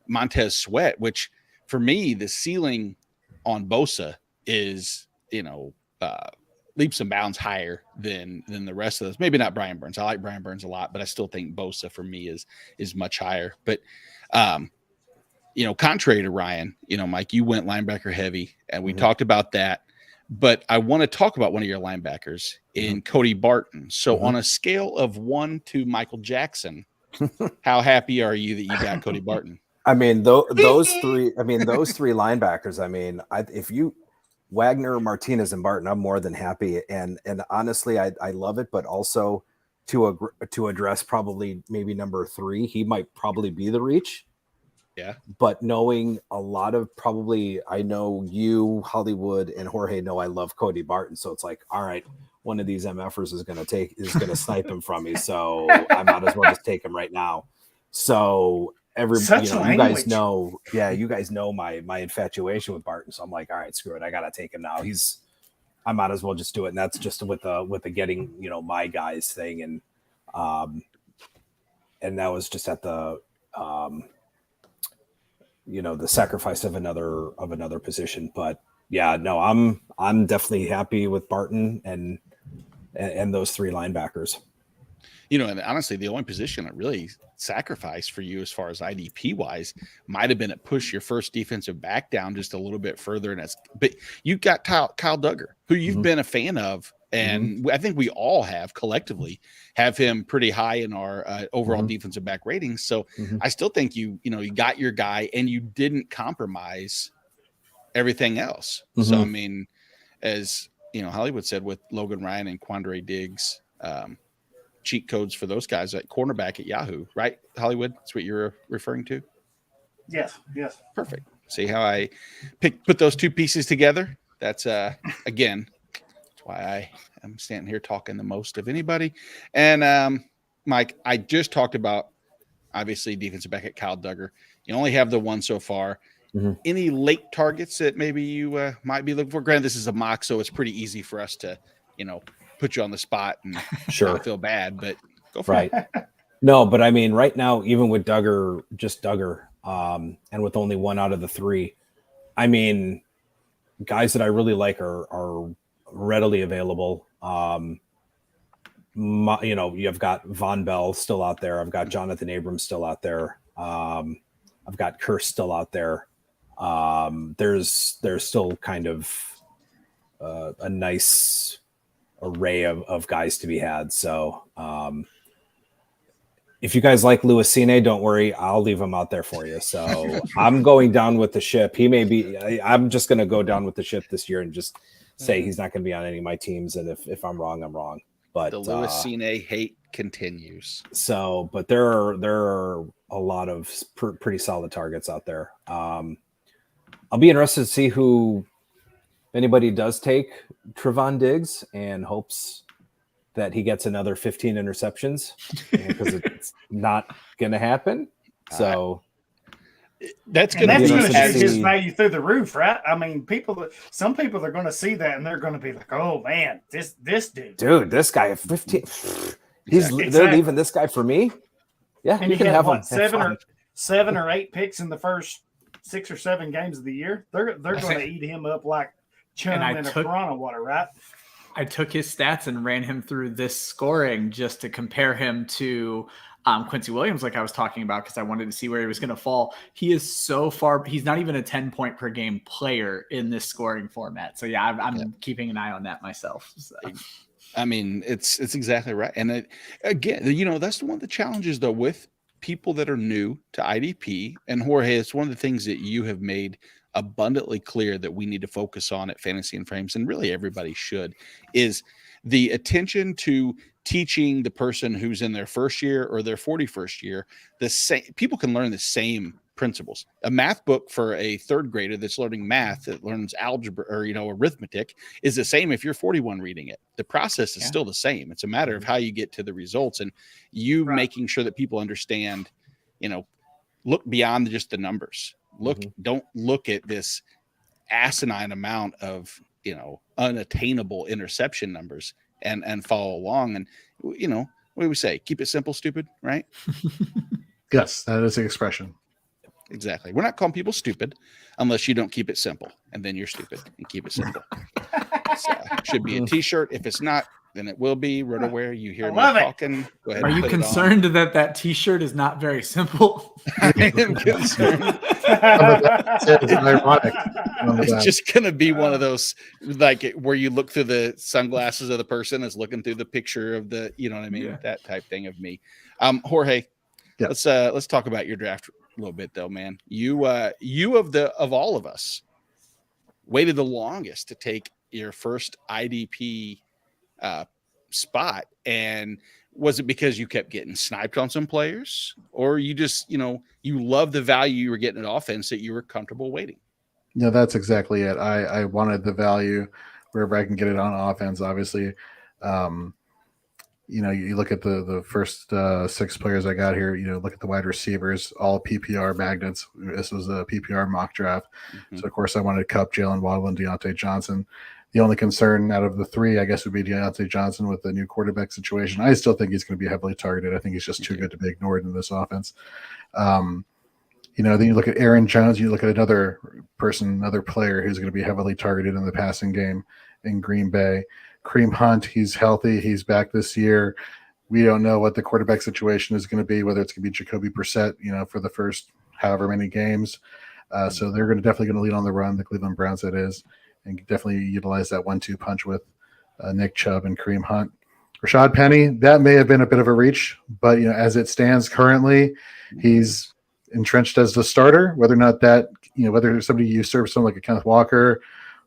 Montez Sweat, which for me, the ceiling on Bosa is, leaps and bounds higher than the rest of those. Maybe not Brian Burns. I like Brian Burns a lot, but I still think Bosa for me is much higher. But contrary to Ryan, Mike, you went linebacker heavy, and we talked about that. But I want to talk about one of your linebackers in Cody Barton. So on a scale of 1 to Michael Jackson, how happy are you that you got Cody Barton? I mean, those three linebackers. I mean, if you Wagner, Martinez, and Barton, I'm more than happy. And honestly, I love it. But also to address probably maybe number 3, he might probably be the reach. Yeah. But knowing a lot of I know you, Hollywood, and Jorge know I love Cody Barton. So it's like, all right, one of these MFers is going to snipe him from me. So I might as well just take him right now. So you guys know my infatuation with Barton. So I'm like, all right, screw it. I got to take him now. I might as well just do it. And that's just with the getting, my guys thing. And that was just at the, the sacrifice of another position. But yeah, no, I'm definitely happy with Barton and those 3 linebackers. And honestly, the only position I really sacrificed for you as far as IDP wise might have been to push your first defensive back down just a little bit further. But you got Kyle Duggar, who you've been a fan of. And I think we all collectively have him pretty high in our overall defensive back ratings. So I still think you got your guy and you didn't compromise everything else. So, I mean, as Hollywood said with Logan Ryan and Quandre Diggs, cheat codes for those guys at cornerback at Yahoo, right? Hollywood, that's what you're referring to? Yes. Perfect. See how I put those 2 pieces together? That's, again, why I am standing here talking the most of anybody. And Mike, I just talked about obviously defensive back at Kyle Duggar. You only have the 1 so far. Any late targets that maybe you might be looking for? Granted, this is a mock, so it's pretty easy for us to, put you on the spot and not feel bad, but go for it. No, but I mean, right now, even with Duggar, and with only 1 out of the 3, I mean, guys that I really like are readily available. You've got Von Bell still out there. I've got Jonathan Abrams still out there. I've got Kearse still out there. There's still kind of a nice array of guys to be had. So if you guys like Luisine, don't worry, I'll leave him out there for you. So I'm going down with the ship. I'm just going to go down with the ship this year and just say he's not going to be on any of my teams. And if I'm wrong, I'm wrong. But the Luisine hate continues. So, but there are a lot of pretty solid targets out there. I'll be interested to see if anybody does take Trevon Diggs and hopes that he gets another 15 interceptions, because it's not going to happen. So that's going to shoot his value through the roof, right? I mean, some people are going to see that and they're going to be like, "Oh man, this dude, this guy at 15, they're leaving this guy for me." Yeah, and you can have what, 7 or 8 picks in the first 6 or 7 games of the year. They're going to eat him up like chum in a piranha water, right? I took his stats and ran him through this scoring just to compare him to Quincy Williams, like I was talking about, because I wanted to see where he was going to fall. He is so far. He's not even a 10-point per game player in this scoring format. So yeah, I'm keeping an eye on that myself. So. I mean, it's exactly right. And again, you know, that's one of the challenges though with people that are new to IDP. And Jorge, it's one of the things that you have made abundantly clear that we need to focus on at Fantasy and Frames, and really everybody should, is the attention to teaching the person who's in their first year or their 41st year the same. People can learn the same principles. A math book for a third grader that's learning math, that learns algebra or, you know, arithmetic, is the same if you're 41 reading it. The process is still the same. It's a matter of how you get to the results, and you making sure that people understand, you know, look beyond just the numbers. Don't look at this asinine amount of, you know, unattainable interception numbers and follow along. And, you know, what do we say? Keep it simple, stupid, right? Yes, that is the expression. Exactly. We're not calling people stupid unless you don't keep it simple, and then you're stupid and keep it simple. So, should be a t-shirt. If it's not, then it will be. RotoWare, you hear me talking. Go ahead. Are you concerned that t-shirt is not very simple? I am concerned. It's ironic. It's just going to be one of those, like, where you look through the sunglasses of the person that's looking through the picture of the, you know what I mean? That type thing of me. Jorge, let's talk about your draft a little bit though, man. You of all of us waited the longest to take your first IDP spot. And was it because you kept getting sniped on some players, or you just, you know, you love the value you were getting at offense that you were comfortable waiting? No, that's exactly it. I wanted the value wherever I can get it on offense. Obviously, you know, you look at the first 6 players I got here, you know, look at the wide receivers, all PPR magnets. This was a PPR mock draft. So, of course, I wanted Kupp, Jalen Waddle, and Deontay Johnson. The only concern out of the 3, I guess, would be Deontay Johnson with the new quarterback situation. I still think he's going to be heavily targeted. I think he's just too good to be ignored in this offense. You know, then you look at Aaron Jones, you look at another player who's going to be heavily targeted in the passing game in Green Bay. Kareem Hunt, he's healthy. He's back this year. We don't know what the quarterback situation is going to be, whether it's going to be Jacoby Brissett, you know, for the first however many games. So they're definitely going to lead on the run, the Cleveland Browns, that is, and definitely utilize that 1-2 punch with Nick Chubb and Kareem Hunt. Rashad Penny, that may have been a bit of a reach, but, you know, as it stands currently, he's entrenched as the starter. Whether or not that, you know, whether somebody usurps someone like a Kenneth Walker,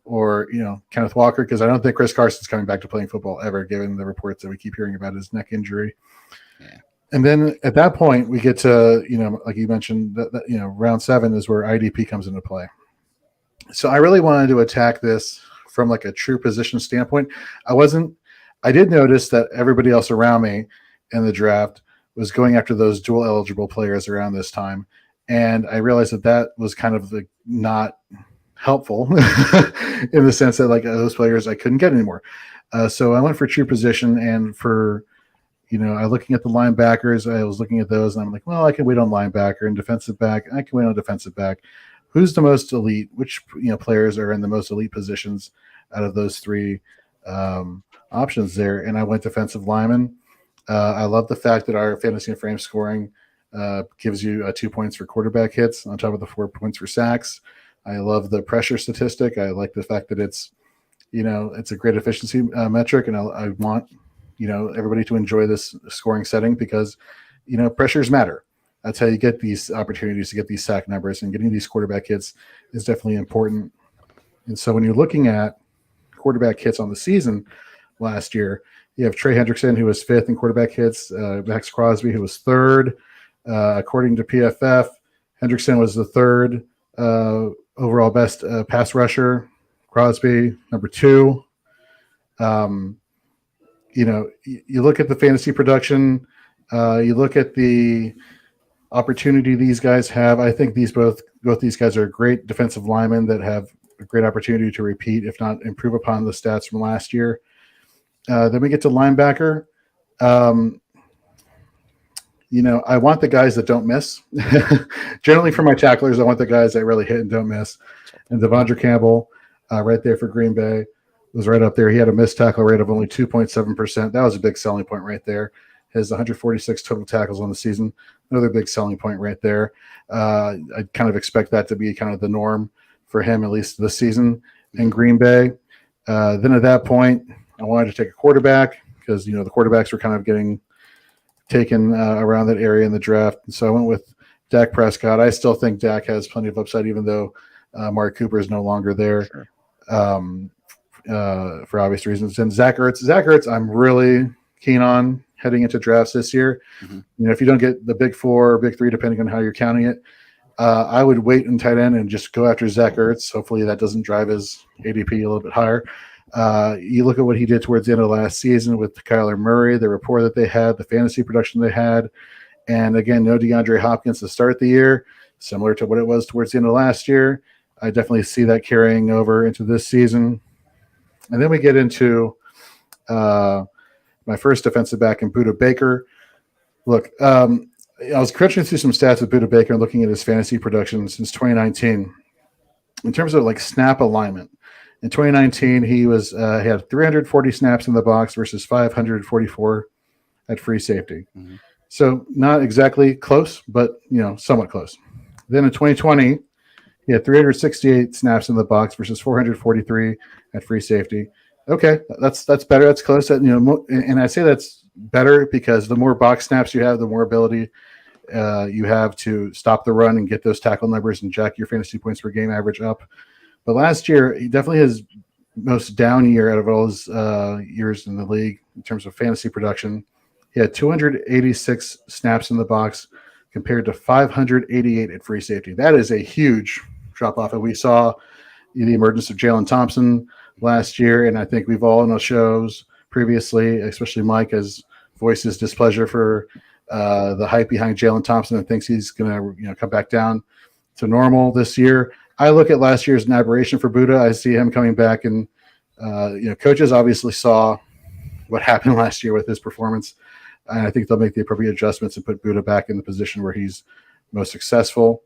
or, you know, Kenneth Walker, because I don't think Chris Carson's coming back to playing football ever, given the reports that we keep hearing about his neck injury. Yeah. And then at that point, we get to, you know, like you mentioned, that you know, round 7 is where IDP comes into play. So I really wanted to attack this from like a true position standpoint. I did notice that everybody else around me in the draft was going after those dual eligible players around this time. And I realized that was kind of like not helpful in the sense that, like, those players I couldn't get anymore. So I went for true position, and for, you know, I was looking at the linebackers. I was looking at those, and I'm like, well, I can wait on linebacker, and defensive back, I can wait on defensive back. Who's the most elite? Which, you know, players are in the most elite positions out of those 3 options there? And I went defensive lineman. I love the fact that our fantasy and frame scoring gives you 2 points for quarterback hits on top of the 4 points for sacks. I love the pressure statistic. I like the fact that it's, you know, it's a great efficiency metric, and I want, you know, everybody to enjoy this scoring setting because, you know, pressures matter. That's how you get these opportunities to get these sack numbers, and getting these quarterback hits is definitely important. And so when you're looking at quarterback hits on the season last year, you have Trey Hendrickson, who was 5th in quarterback hits, Max Crosby, who was 3rd. According to PFF, Hendrickson was the 3rd overall best pass rusher. Crosby, number 2. You know, you look at the fantasy production, you look at the opportunity these guys have. I think both these guys are great defensive linemen that have a great opportunity to repeat, if not improve upon, the stats from last year. Then we get to linebacker. You know, I want the guys that don't miss. Generally, for my tacklers, I want the guys that really hit and don't miss. And Devondre Campbell, right there for Green Bay, was right up there. He had a missed tackle rate of only 2.7%. That was a big selling point right there. has 146 total tackles on the season. Another big selling point right there. I kind of expect that to be kind of the norm for him, at least this season in Green Bay. Then at that point, I wanted to take a quarterback because, the quarterbacks were kind of getting taken around that area in the draft. And so I went with Dak Prescott. I still think Dak has plenty of upside, even though Mark Cooper is no longer there. Sure. For obvious reasons. And Zach Ertz, I'm really keen on heading into drafts this year. Mm-hmm. If you don't get the big 4 or big 3, depending on how you're counting it, I would wait in tight end and just go after Zach Ertz. Hopefully that doesn't drive his ADP a little bit higher. You look at what he did towards the end of last season with Kyler Murray, the rapport that they had, the fantasy production they had, and again, no DeAndre Hopkins to start the year, similar to what it was towards the end of last year. I definitely see that carrying over into this season. And then we get into my first defensive back in Buda Baker. Look, I was crunching through some stats with Buda Baker and looking at his fantasy production since 2019. In terms of like snap alignment, in 2019 he had 340 snaps in the box versus 544 at free safety. Mm-hmm. So not exactly close, but somewhat close. Then in 2020, he had 368 snaps in the box versus 443 at free safety. Okay, that's better. That's close. And I say that's better because the more box snaps you have, the more ability you have to stop the run and get those tackle numbers and jack your fantasy points per game average up. But last year, he definitely his most down year out of all his years in the league in terms of fantasy production. He had 286 snaps in the box compared to 588 at free safety. That is a huge drop off. And we saw the emergence of Jalen Thompson last year. And I think we've all in the shows previously, especially Mike, has voiced his displeasure for the hype behind Jalen Thompson and thinks he's going to come back down to normal this year. I look at last year as an aberration for Buda. I see him coming back, and coaches obviously saw what happened last year with his performance, and I think they'll make the appropriate adjustments and put Buda back in the position where he's most successful.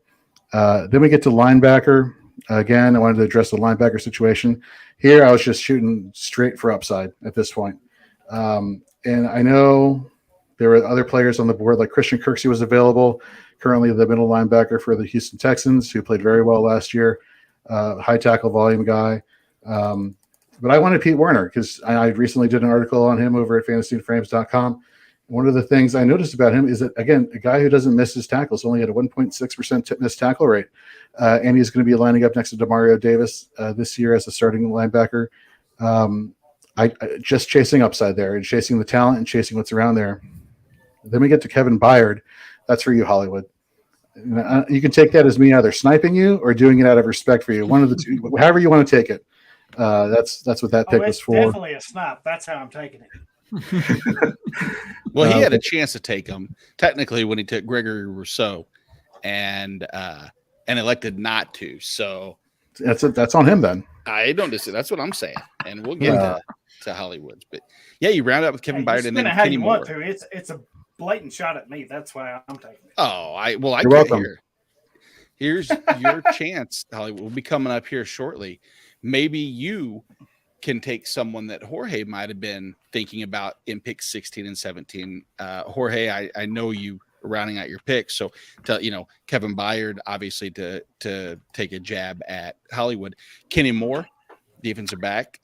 Then we get to linebacker. Again, I wanted to address the linebacker situation. Here, I was just shooting straight for upside at this point. And I know there were other players on the board, like Christian Kirksey was available, currently the middle linebacker for the Houston Texans, who played very well last year, high tackle volume guy. But I wanted Pete Werner because I recently did an article on him over at fantasyandframes.com. One of the things I noticed about him is that, again, a guy who doesn't miss his tackles, only had a 1.6% missed tackle rate. And he's going to be lining up next to Demario Davis this year as a starting linebacker. I just chasing upside there and chasing the talent and chasing what's around there. Then we get to Kevin Baird. That's for you, Hollywood. You can take that as me either sniping you or doing it out of respect for you. One of the two, however you want to take it. That's what that pick was for. Definitely a snipe. That's how I'm taking it. Well, he had a chance to take him technically when he took Gregory Rousseau, and elected not to. So that's on him then. I don't disagree. That's what I'm saying, and we'll get to Hollywood's. But yeah, you round up with Kevin Baird and then Kenny Moore. It's a blatant shot at me. That's why I'm taking it. Oh, I You're welcome. Here's your chance, Hollywood. We'll be coming up here shortly. Maybe you can take someone that Jorge might have been thinking about in picks 16 and 17. Jorge, I know you are rounding out your picks. So, Kevin Baird, obviously, to take a jab at Hollywood. Kenny Moore, defensive back,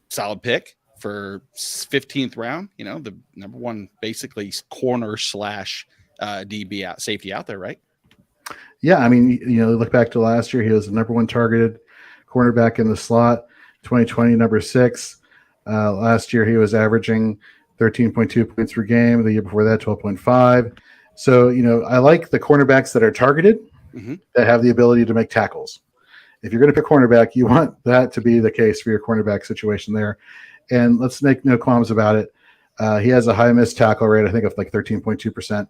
solid pick for 15th round. The number one, basically, corner / DB out, safety out there, right? Yeah, I mean, look back to last year, he was the number one targeted cornerback in the slot. 2020, number 6. Last year, he was averaging 13.2 points per game. The year before that, 12.5. So, I like the cornerbacks that are targeted, that have the ability to make tackles. If you're going to pick cornerback, you want that to be the case for your cornerback situation there. And let's make no qualms about it. He has a high missed tackle rate, I think, of like 13.2%.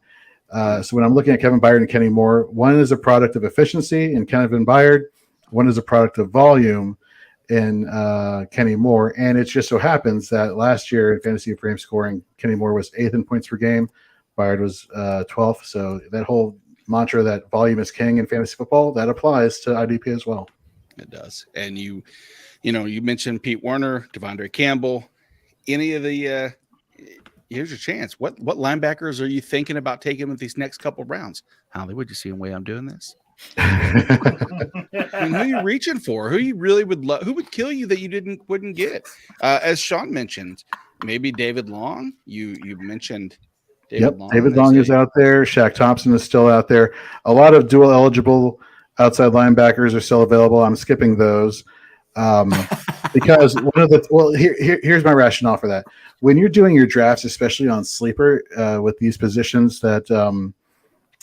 So when I'm looking at Kevin Baird and Kenny Moore, one is a product of efficiency in Kevin Baird. One is a product of volume in Kenny Moore. And it just so happens that last year in fantasy frame scoring, Kenny Moore was 8th in points per game. Baird was 12th. So that whole mantra that volume is king in fantasy football, that applies to IDP as well. It does. And you mentioned Pete Werner, Devondre Campbell, any of the here's your chance. What linebackers are you thinking about taking with these next couple rounds? Hollywood, you see the way I'm doing this? I mean, who are you reaching for? Who you really would love? Who would kill you that you wouldn't get? As Sean mentioned, maybe David Long. You mentioned David Long. David Long is out there. Shaq Thompson is still out there. A lot of dual eligible outside linebackers are still available. I'm skipping those because here's my rationale for that. When you're doing your drafts, especially on sleeper with these positions that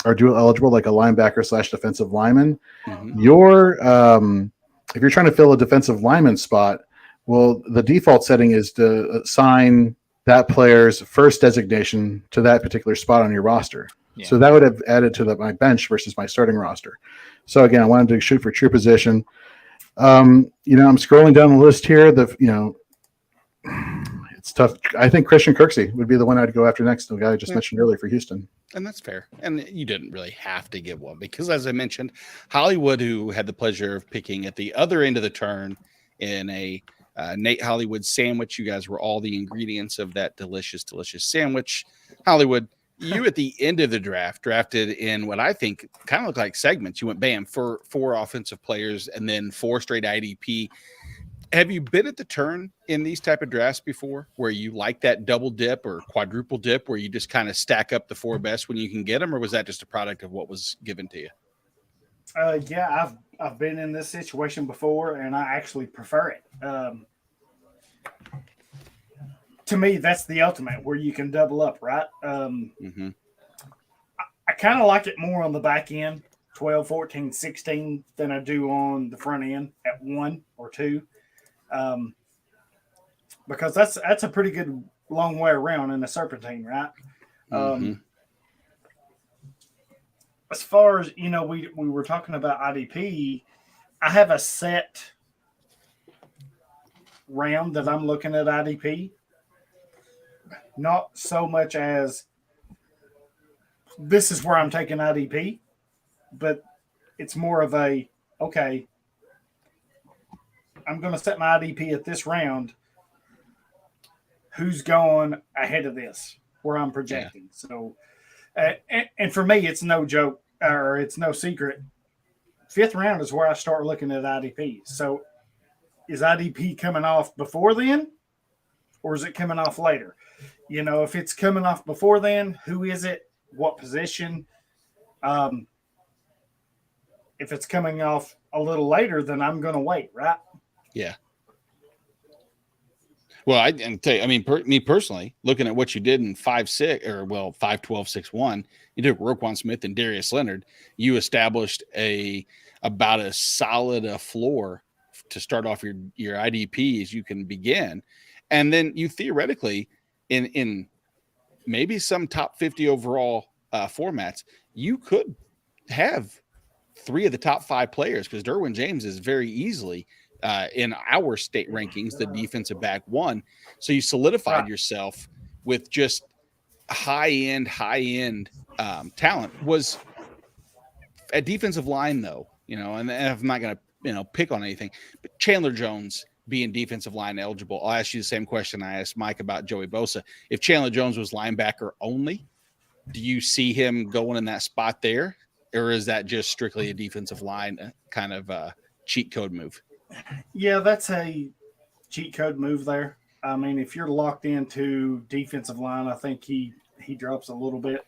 are dual eligible, like a linebacker / defensive lineman, if you're trying to fill a defensive lineman spot, well, the default setting is to assign that player's first designation to that particular spot on your roster. Yeah. So that would have added to my bench versus my starting roster. So again, I wanted to shoot for true position. I'm scrolling down the list here. It's tough. I think Christian Kirksey would be the one I'd go after next, the guy I just mentioned earlier for Houston. And that's fair. And you didn't really have to give one because, as I mentioned, Hollywood, who had the pleasure of picking at the other end of the turn in a Nate Hollywood sandwich. You guys were all the ingredients of that delicious, delicious sandwich. Hollywood, you at the end of the draft drafted in what I think kind of looked like segments. You went bam for 4 offensive players and then 4 straight IDP. Have you been at the turn in these type of drafts before where you like that double dip or quadruple dip where you just kind of stack up the 4 best when you can get them, or was that just a product of what was given to you? Yeah, I've been in this situation before, and I actually prefer it. To me, that's the ultimate where you can double up, right? I kind of like it more on the back end, 12, 14, 16, than I do on the front end at 1 or 2. Because that's a pretty good long way around in a serpentine, right? As far as, we were talking about IDP, I have a set round that I'm looking at IDP. Not so much as this is where I'm taking IDP, but it's more of a, okay, I'm going to set my IDP at this round. Who's going ahead of this where I'm projecting? Yeah. So, and for me, it's no joke or it's no secret. 5th round is where I start looking at IDP. So is IDP coming off before then or is it coming off later? If it's coming off before then, who is it? What position? If it's coming off a little later, then I'm going to wait, right? Yeah. Well, I can tell you, I mean, me personally, looking at what you did in 5'6" or 5'12", 6'1", you took Roquan Smith and Darius Leonard. You established about as solid a floor to start off your IDP as you can begin. And then you theoretically, in maybe some top 50 overall formats, you could have 3 of the top 5 players because Derwin James is very easily in our state rankings the defensive back 1. So you solidified yourself with just high end talent. Was at defensive line though, and I'm not going to pick on anything, but Chandler Jones being defensive line eligible. I'll ask you the same question I asked Mike about Joey Bosa. If Chandler Jones was linebacker only, do you see him going in that spot there? Or is that just strictly a defensive line kind of cheat code move? Yeah, that's a cheat code move there. I mean, if you're locked into defensive line, I think he drops a little bit.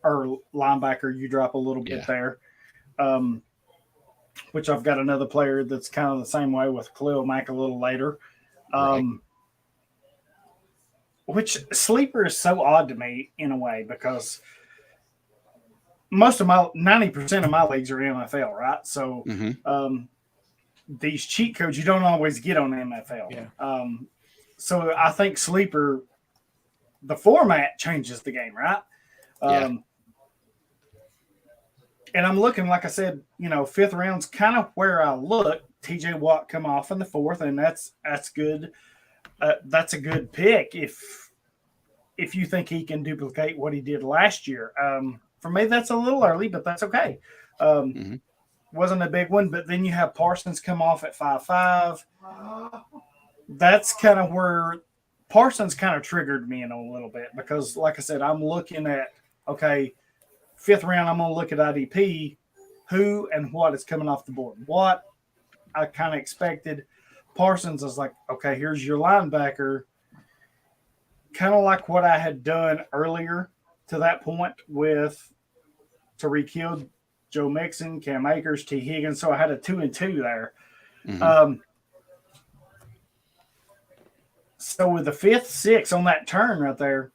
Or linebacker, you drop a little bit there. Which I've got another player that's kind of the same way with Khalil Mack a little later. Which sleeper is so odd to me in a way because most of 90% of my leagues are NFL, right? So these cheat codes you don't always get on the NFL. Yeah. So I think sleeper, the format changes the game, right? And I'm looking, like I said, 5th round's kind of where I look. TJ Watt come off in the 4th, and that's good. That's a good pick if you think he can duplicate what he did last year. For me, that's a little early, but that's okay. Wasn't a big one, but then you have Parsons come off at 5'5". That's kind of where Parsons kind of triggered me in a little bit because, like I said, I'm looking at, okay, 5th round, I'm going to look at IDP, who and what is coming off the board. What I kind of expected. Parsons is like, okay, here's your linebacker. Kind of like what I had done earlier to that point with Tariq Hill, Joe Mixon, Cam Akers, T. Higgins. So I had a 2 and 2 there. Mm-hmm. So with the 5th, 6th on that turn right there,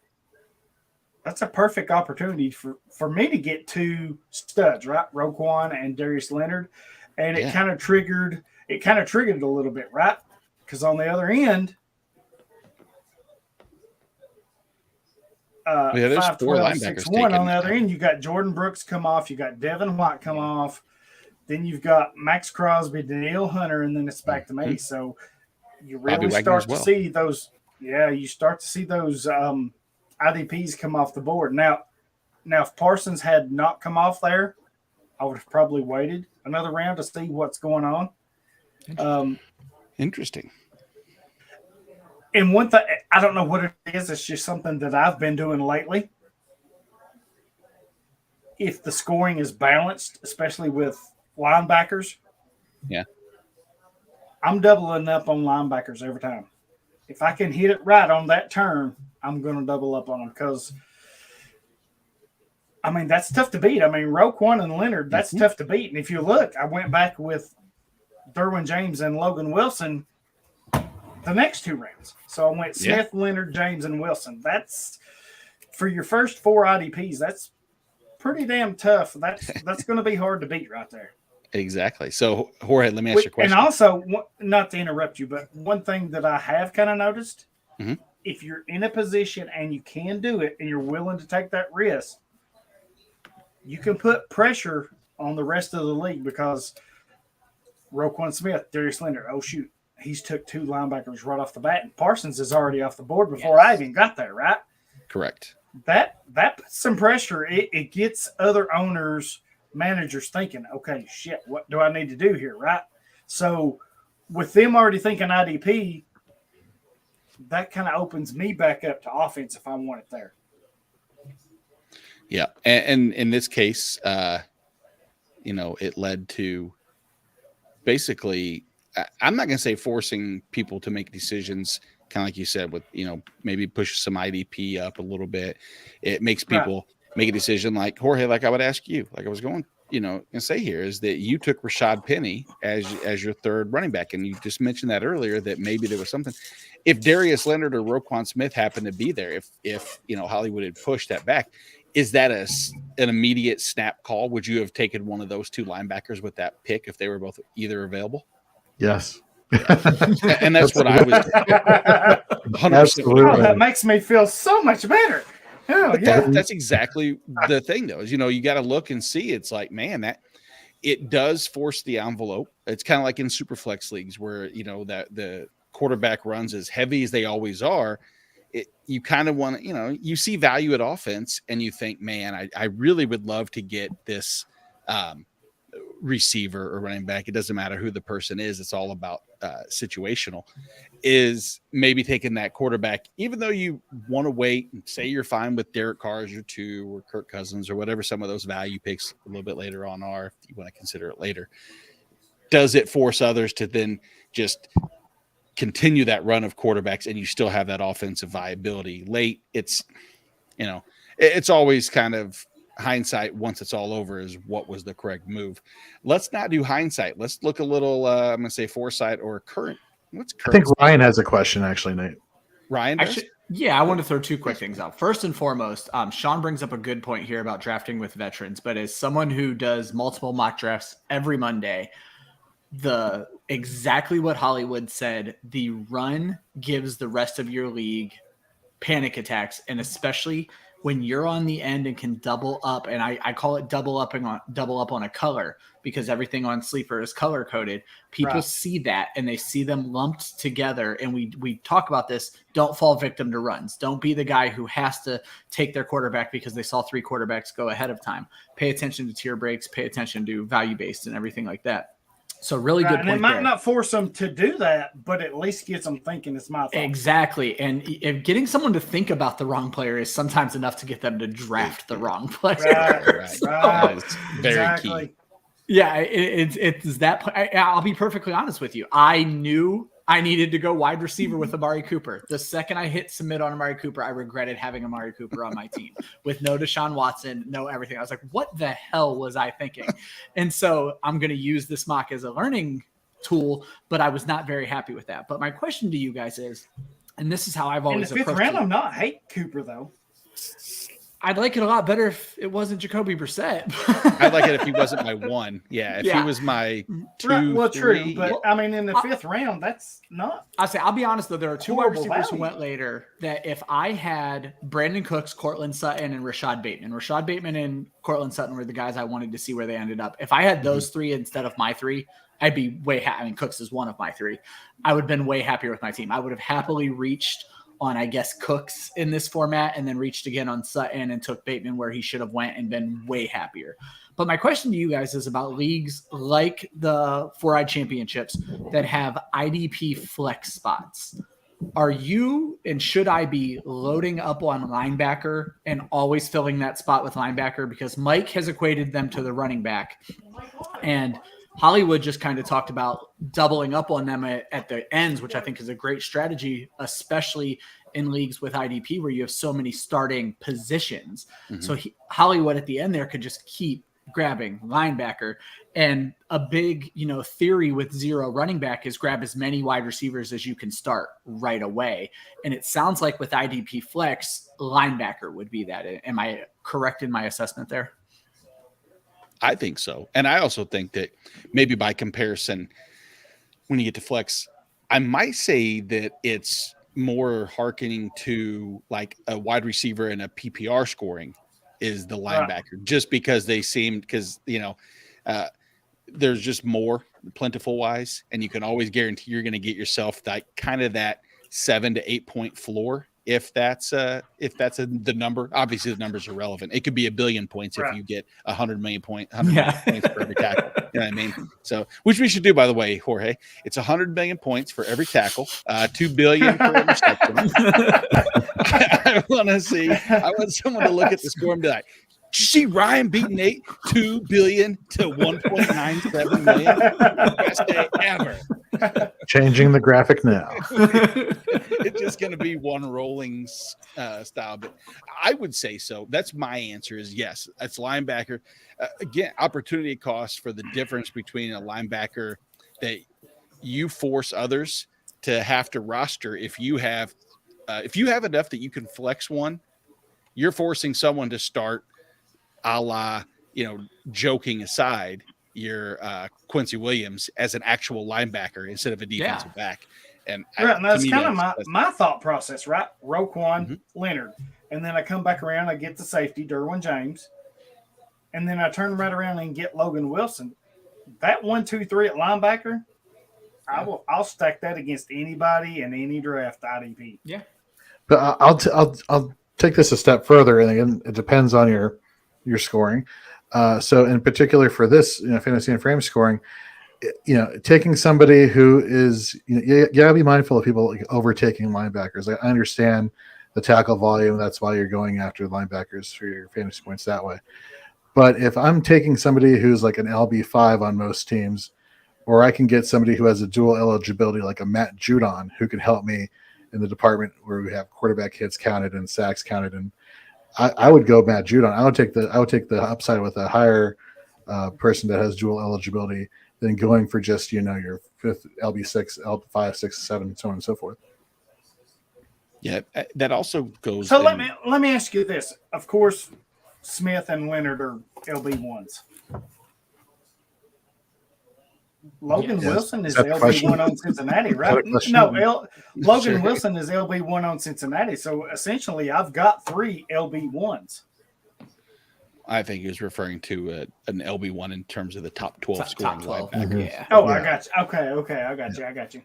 that's a perfect opportunity for me to get 2 studs, right? Roquan and Darius Leonard. And it kind of triggered it a little bit, right? Because on the other end, there's 5, 4 12, linebackers 6, 1 on the other taken. end, you got Jordan Brooks come off, you got Devin White come off, then you've got Max Crosby, Danielle Hunter, and then it's back to me. So you really start to see those. Yeah, you start to see those IDPs come off the board. Now, if Parsons had not come off there, I would have probably waited another round to see what's going on. Interesting. And one thing, I don't know what it is. It's just something that I've been doing lately. If the scoring is balanced, especially with linebackers, I'm doubling up on linebackers every time. If I can hit it right on that turn, I'm going to double up on them because, I mean, that's tough to beat. I mean, Roquan and Leonard, that's tough to beat. And if you look, I went back with Derwin James and Logan Wilson the next 2 rounds. So I went Smith, Leonard, James, and Wilson. That's for your first 4 IDPs. That's pretty damn tough. That's going to be hard to beat right there. Exactly. So, Jorge, let me ask you a question. And also, not to interrupt you, but one thing that I have kind of noticed, if you're in a position and you can do it and you're willing to take that risk, you can put pressure on the rest of the league because Roquan Smith, Darius Leonard, oh, shoot, he's took 2 linebackers right off the bat. And Parsons is already off the board before I even got there, right? Correct. That puts some pressure. It gets other owners, managers thinking, okay, shit, what do I need to do here, right? So with them already thinking IDP, that kind of opens me back up to offense if I want it there. Yeah. And in this case, it led to basically, I'm not going to say forcing people to make decisions, kind of like you said, with, maybe push some IDP up a little bit. It makes people make a decision like Jorge, like I would ask you, like I was going, and say here is that you took Rashad Penny as your 3rd running back. And you just mentioned that earlier, that maybe there was something. If Darius Leonard or Roquan Smith happened to be there, if Hollywood had pushed that back, is that an immediate snap call? Would you have taken one of those 2 linebackers with that pick if they were both either available? Yes. And that's what I was 100%. Absolutely. Oh, that makes me feel so much better. Oh, that's exactly the thing, though, is, you got to look and see. It's like, man, that it does force the envelope. It's kind of like in super flex leagues where, that the quarterback runs as heavy as they always are. You kind of want to, you see value at offense and you think, man, I really would love to get this receiver or running back. It doesn't matter who the person is. It's all about situational. Is maybe taking that quarterback, even though you want to wait and say you're fine with Derek Carr as your 2 or Kirk Cousins or whatever some of those value picks a little bit later on are, if you want to consider it later. Does it force others to then just continue that run of quarterbacks and you still have that offensive viability late? It's, it's always kind of hindsight once it's all over is what was the correct move. Let's not do hindsight. Let's look a little, I'm going to say foresight or current. What's current? I think Ryan has a question, actually, Nate. Ryan does? Actually, yeah, I want to throw 2 quick things out. First and foremost, Sean brings up a good point here about drafting with veterans, but as someone who does multiple mock drafts every Monday, exactly what Hollywood said, the run gives the rest of your league panic attacks, and especially when you're on the end and can double up, and I call it double up on a color because everything on Sleeper is color coded. People see that and they see them lumped together. And we talk about this. Don't fall victim to runs. Don't be the guy who has to take their quarterback because they saw 3 quarterbacks go ahead of time. Pay attention to tier breaks, pay attention to value based and everything like that. So really Right, good and point it might there. not force them to do that, but at least gets them thinking it's my fault. Exactly. And if getting someone to think about the wrong player is sometimes enough to get them to draft the wrong player. Right. That is very Exactly. key. Yeah, it's that point. I'll be perfectly honest with you. I knew I needed to go wide receiver with Amari Cooper. The second I hit submit on Amari Cooper, I regretted having Amari Cooper on my team with no Deshaun Watson, no everything. I was like, what the hell was I thinking? And so I'm going to use this mock as a learning tool, but I was not very happy with that. But my question to you guys is, and this is how I've In the always fifth approached round, it. I'm not hate Cooper though. I'd like it a lot better if it wasn't Jacoby Brissett. I'd like it if he wasn't my 1. Yeah, if Yeah. he was my 2, Right, well, 3. true, but I mean, in the fifth round, that's not. I'll be honest though, there are 2 wide Horrible receivers who value. went later that if I had Brandon Cooks, Cortland Sutton, and Rashad Bateman and Cortland Sutton were the guys I wanted to see where they ended up. If I had those 3 instead of my 3, I'd be way I mean, Cooks is one of my 3. I would have been way happier with my team. I would have happily reached on, I guess, Cooks in this format and then reached again on Sutton and took Bateman where he should have went and been way happier. But my question to you guys is about leagues like the Four-Eyed Championships that have IDP flex spots. Are you and should I be loading up on linebacker and always filling that spot with linebacker? Because Mike has equated them to the running back. And Hollywood just kind of talked about doubling up on them at the ends, which I think is a great strategy, especially in leagues with IDP where you have so many starting positions. Mhm. So Hollywood at the end there could just keep grabbing linebacker. And a big, theory with 0 running back is grab as many wide receivers as you can start right away. And it sounds like with IDP flex, linebacker would be that. Am I correct in my assessment there? I think so. And I also think that maybe by comparison, when you get to flex, I might say that it's more hearkening to like a wide receiver in a PPR scoring is the linebacker, just because they seem, because, there's just more plentiful wise, and you can always guarantee you're going to get yourself that kind of that 7 to 8 point floor. If that's the number. Obviously the numbers are relevant. It could be 1 billion points if you get 100 million points for every tackle. You know what I mean? So, which we should do, by the way, Jorge. It's 100 million points for every tackle, 2 billion for every reception. I want someone to look at the score and be like, "Did you see Ryan beating 2 billion to 1.97 million? Best day ever." Changing the graphic now. It's just going to be one rolling style, but I would say so. That's my answer is yes. That's linebacker. Again, opportunity cost for the difference between a linebacker that you force others to have to roster. If you have enough that you can flex one, you're forcing someone to start a la, joking aside, your Quincy Williams as an actual linebacker instead of a defensive back. And that's kind of my thought process, right? Roquan, Leonard. And then I come back around, I get the safety, Derwin James. And then I turn right around and get Logan Wilson. That 1, 2, 3 at linebacker, I'll stack that against anybody in any draft IDP. Yeah. But I'll take this a step further, and again, it depends on your scoring. So in particular for this, fantasy and frame scoring, taking somebody who is, you gotta be mindful of people like overtaking linebackers. I understand the tackle volume. That's why you're going after linebackers for your fantasy points that way. But if I'm taking somebody who's like an LB5 on most teams, or I can get somebody who has a dual eligibility, like a Matt Judon, who can help me in the department where we have quarterback hits counted and sacks counted, and I would go Matt Judon. I would take the upside with a higher person that has dual eligibility than going for just your 5th LB6, L5, 6, 7, so on and so forth. Yeah, that also goes. So let me ask you this. Of course, Smith and Leonard are LB1s. Logan Wilson is LB1 on Cincinnati, right? No, Logan Wilson is LB1 on Cincinnati. So essentially, I've got 3 LB1s. I think he was referring to an LB1 in terms of the top 12 scoring linebacker. Mm-hmm. Yeah. Oh, yeah. I got you. Okay. I got you.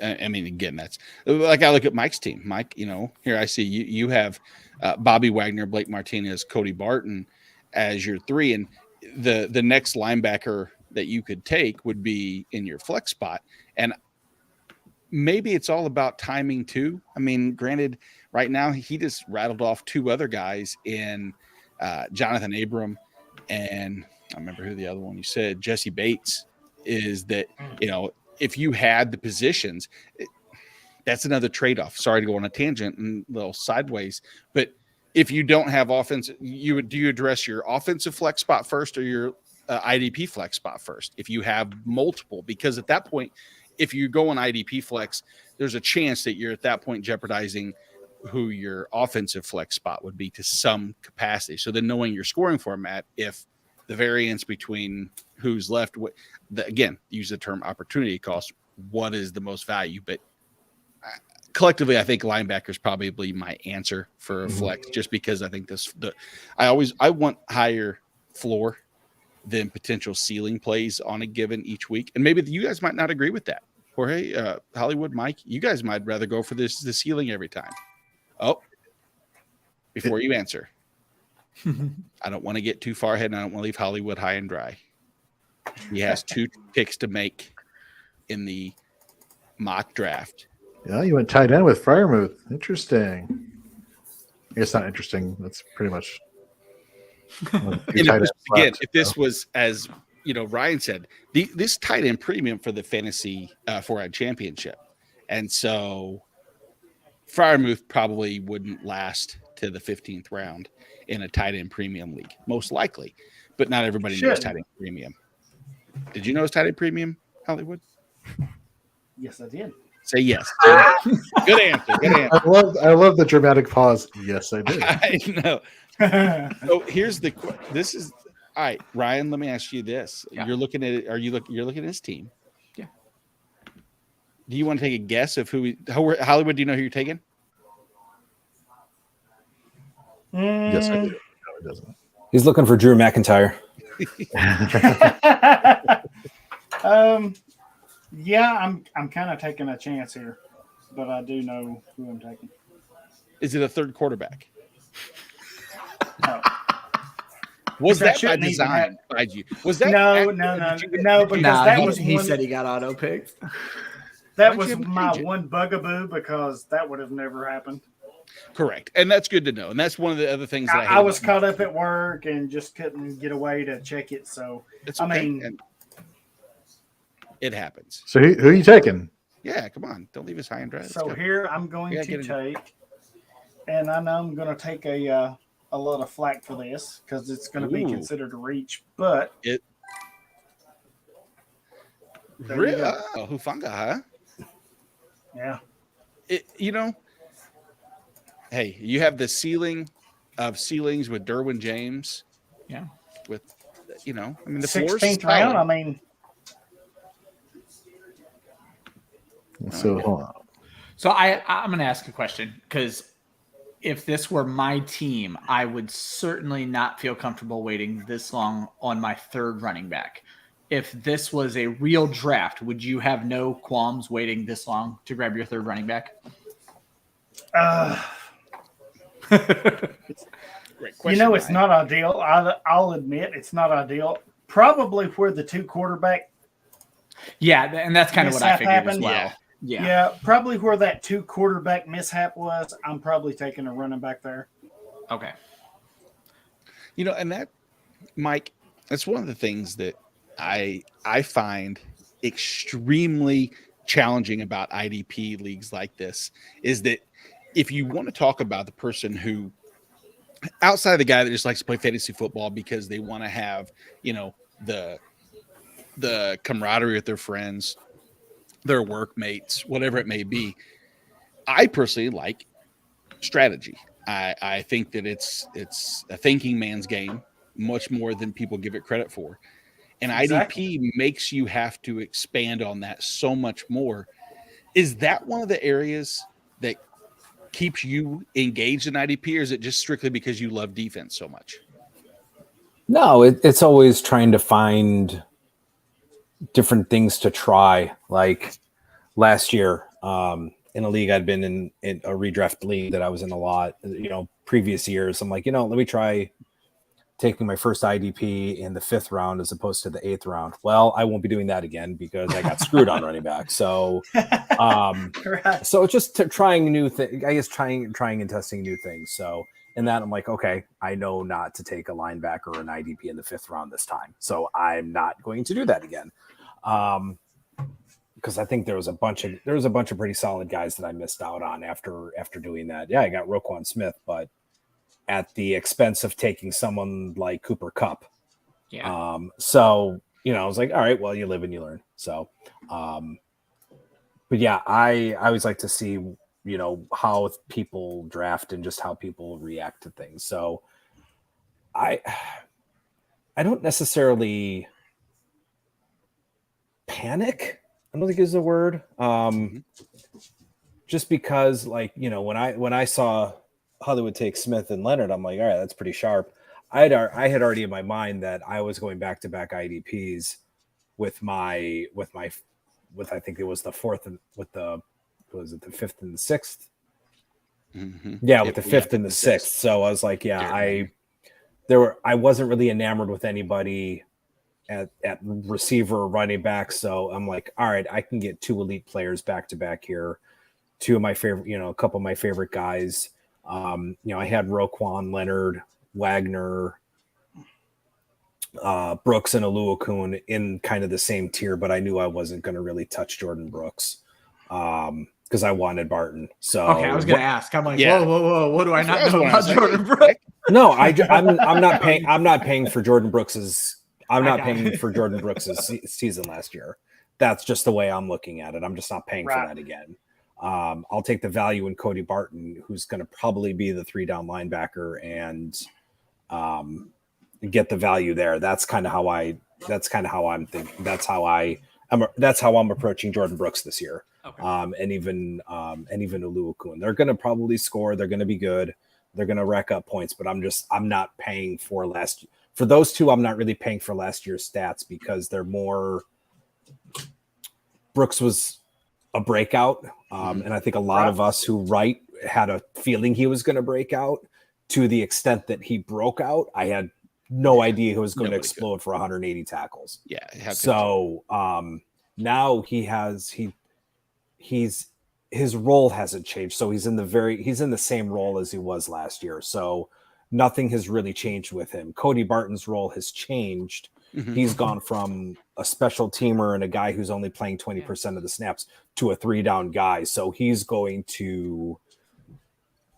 I mean, again, that's like I look at Mike's team. Mike, here I see you have Bobby Wagner, Blake Martinez, Cody Barton as your 3, and the next linebacker that you could take would be in your flex spot. And maybe it's all about timing too. I mean, granted, right now he just rattled off 2 other guys in Jonathan Abram, and I remember who the other one you said, Jesse Bates, is that, if you had the positions, that's another trade-off. Sorry to go on a tangent and a little sideways, but if you don't have offense, do you address your offensive flex spot first or your IDP flex spot first? If you have multiple, because at that point, if you go on IDP flex, there's a chance that you're at that point jeopardizing who your offensive flex spot would be to some capacity. So then knowing your scoring format, if the variance between who's left, again, use the term opportunity cost, what is the most value? But collectively, I think linebacker is probably my answer for a flex, just because I think I want higher floor than potential ceiling plays on a given each week. And maybe you guys might not agree with that. Jorge, Hollywood, Mike, you guys might rather go for the ceiling every time. Oh, before you answer, I don't want to get too far ahead, and I don't want to leave Hollywood high and dry. He has 2 picks to make in the mock draft. Yeah, you went tight end with Freiermuth. Interesting. I guess not interesting. That's pretty much. If this was, as Ryan said, this tight end premium for the fantasy for a championship, and so Freiermuth probably wouldn't last to the 15th round in a tight end premium league, most likely, but not everybody knows tight end premium. Did you know it's tight end premium, Hollywood? Yes, I did. Say yes. Good answer. Good answer. I love the dramatic pause. Yes, I did. I know. So here's this is all right, Ryan. Let me ask you this: You're looking at it. You're looking at his team. Yeah. Do you want to take a guess of Hollywood? Do you know who you're taking? Yes, I do. No, it doesn't. He's looking for Drew McIntyre. Yeah, I'm kind of taking a chance here, but I do know who I'm taking. Is it a third quarterback? No. Was that by design? Was that no? Because that was he said he got auto picked. That was my one bugaboo, because that would have never happened. Correct, and that's good to know. And that's one of the other things that I was caught up at work and just couldn't get away to check it. So it happens. So who are you taking? Yeah, come on, don't leave us high and dry. So here I'm going to take, and I know I'm going to take a lot of flack for this because it's going to be considered a reach, but Hufanga, huh? Yeah. Hey, you have the ceiling of ceilings with Derwin James. Yeah. With, the 16th round. So hold on. So I'm going to ask a question, because if this were my team, I would certainly not feel comfortable waiting this long on my third running back. If this was a real draft, would you have no qualms waiting this long to grab your third running back? Great question, it's not ideal. I'll admit it's not ideal. Probably where the 2 quarterback. Yeah, and that's kind of what I figured as well. Yeah, probably where that 2 quarterback mishap was. I'm probably taking a running back there. Okay. And that, Mike, that's one of the things that I find extremely challenging about IDP leagues like this, is that if you want to talk about the person who, outside of the guy that just likes to play fantasy football because they want to have, the camaraderie with their friends, their workmates, whatever it may be, I personally like strategy. I think that it's a thinking man's game much more than people give it credit for. And IDP makes you have to expand on that so much more. Is that one of the areas that keeps you engaged in IDP, or is it just strictly because you love defense so much? No, it's always trying to find different things to try. Like last year, in a league I'd been in a redraft league that I was in a lot, previous years, I'm like, let me try taking my first IDP in the 5th round as opposed to the 8th round. Well, I won't be doing that again because I got screwed on running back. So, Right. so it's just trying new things. I guess trying and testing new things. So in that, I'm like, okay, I know not to take a linebacker or an IDP in the 5th round this time. So I'm not going to do that again. Because I think there was a bunch of pretty solid guys that I missed out on after doing that. Yeah, I got Roquan Smith, but at the expense of taking someone like Cooper Kupp. Yeah. So, I was like, all right, well, you live and you learn. So, but yeah, I always like to see, how people draft and just how people react to things. So I don't necessarily panic. I don't think is the word. Just because when I saw Hollywood take Smith and Leonard, I'm like, all right, that's pretty sharp. I had already in my mind that I was going back-to-back IDPs with I think it was the 4th and with the 5th and the 6th. Mm-hmm. Yeah, with the 5th and the 6th. So I was like, yeah, I wasn't really enamored with anybody at receiver or running back. So I'm like, all right, I can get 2 elite players back-to-back here. 2 of my favorite, a couple of my favorite guys. I had Roquan, Leonard, Wagner, Brooks, and Oluokun in kind of the same tier, but I knew I wasn't going to really touch Jordan Brooks because I wanted Barton. So okay, I was going to ask. I'm like, Yeah. whoa, what do I not That's know what I about was like, Jordan Brooks? No, I'm not paying. I'm not paying for Jordan Brooks's. I'm not paying for Jordan Brooks's season last year. That's just the way I'm looking at it. I'm just not paying for that again. I'll take the value in Cody Barton, who's going to probably be the 3-down linebacker, and get the value there. That's kind of how I'm thinking. That's how I'm approaching Jordan Brooks this year. Okay. And even Oluokun. They're going to probably score. They're going to be good. They're going to rack up points, but I'm not paying for those 2. I'm not really paying for last year's stats because they're more. Brooks was a breakout. And I think a lot of us who write had a feeling he was going to break out. To the extent that he broke out, I had no idea he was going to explode for 180 tackles. Yeah. So now his role hasn't changed. So he's in the same role as he was last year. So nothing has really changed with him. Cody Barton's role has changed. Mm-hmm. He's gone from a special teamer and a guy who's only playing 20% of the snaps to a 3-down guy. So he's going to,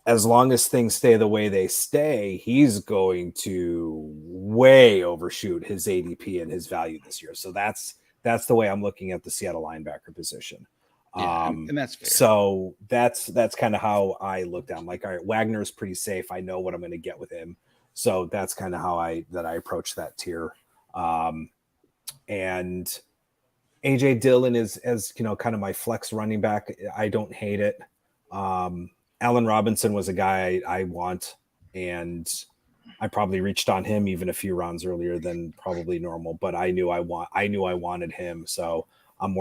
as long as things stay the way they stay, he's going to way overshoot his ADP and his value this year. So that's the way I'm looking at the Seattle linebacker position. Yeah, and that's fair. So that's kind of how I looked at him. Like, all right, Wagner is pretty safe. I know what I'm going to get with him. So that's kind of how I approach that tier. And AJ Dillon is, as kind of my flex running back. I don't hate it. Allen Robinson was a guy I want, and I probably reached on him even a few rounds earlier than probably normal, but I knew I wanted him. So I'm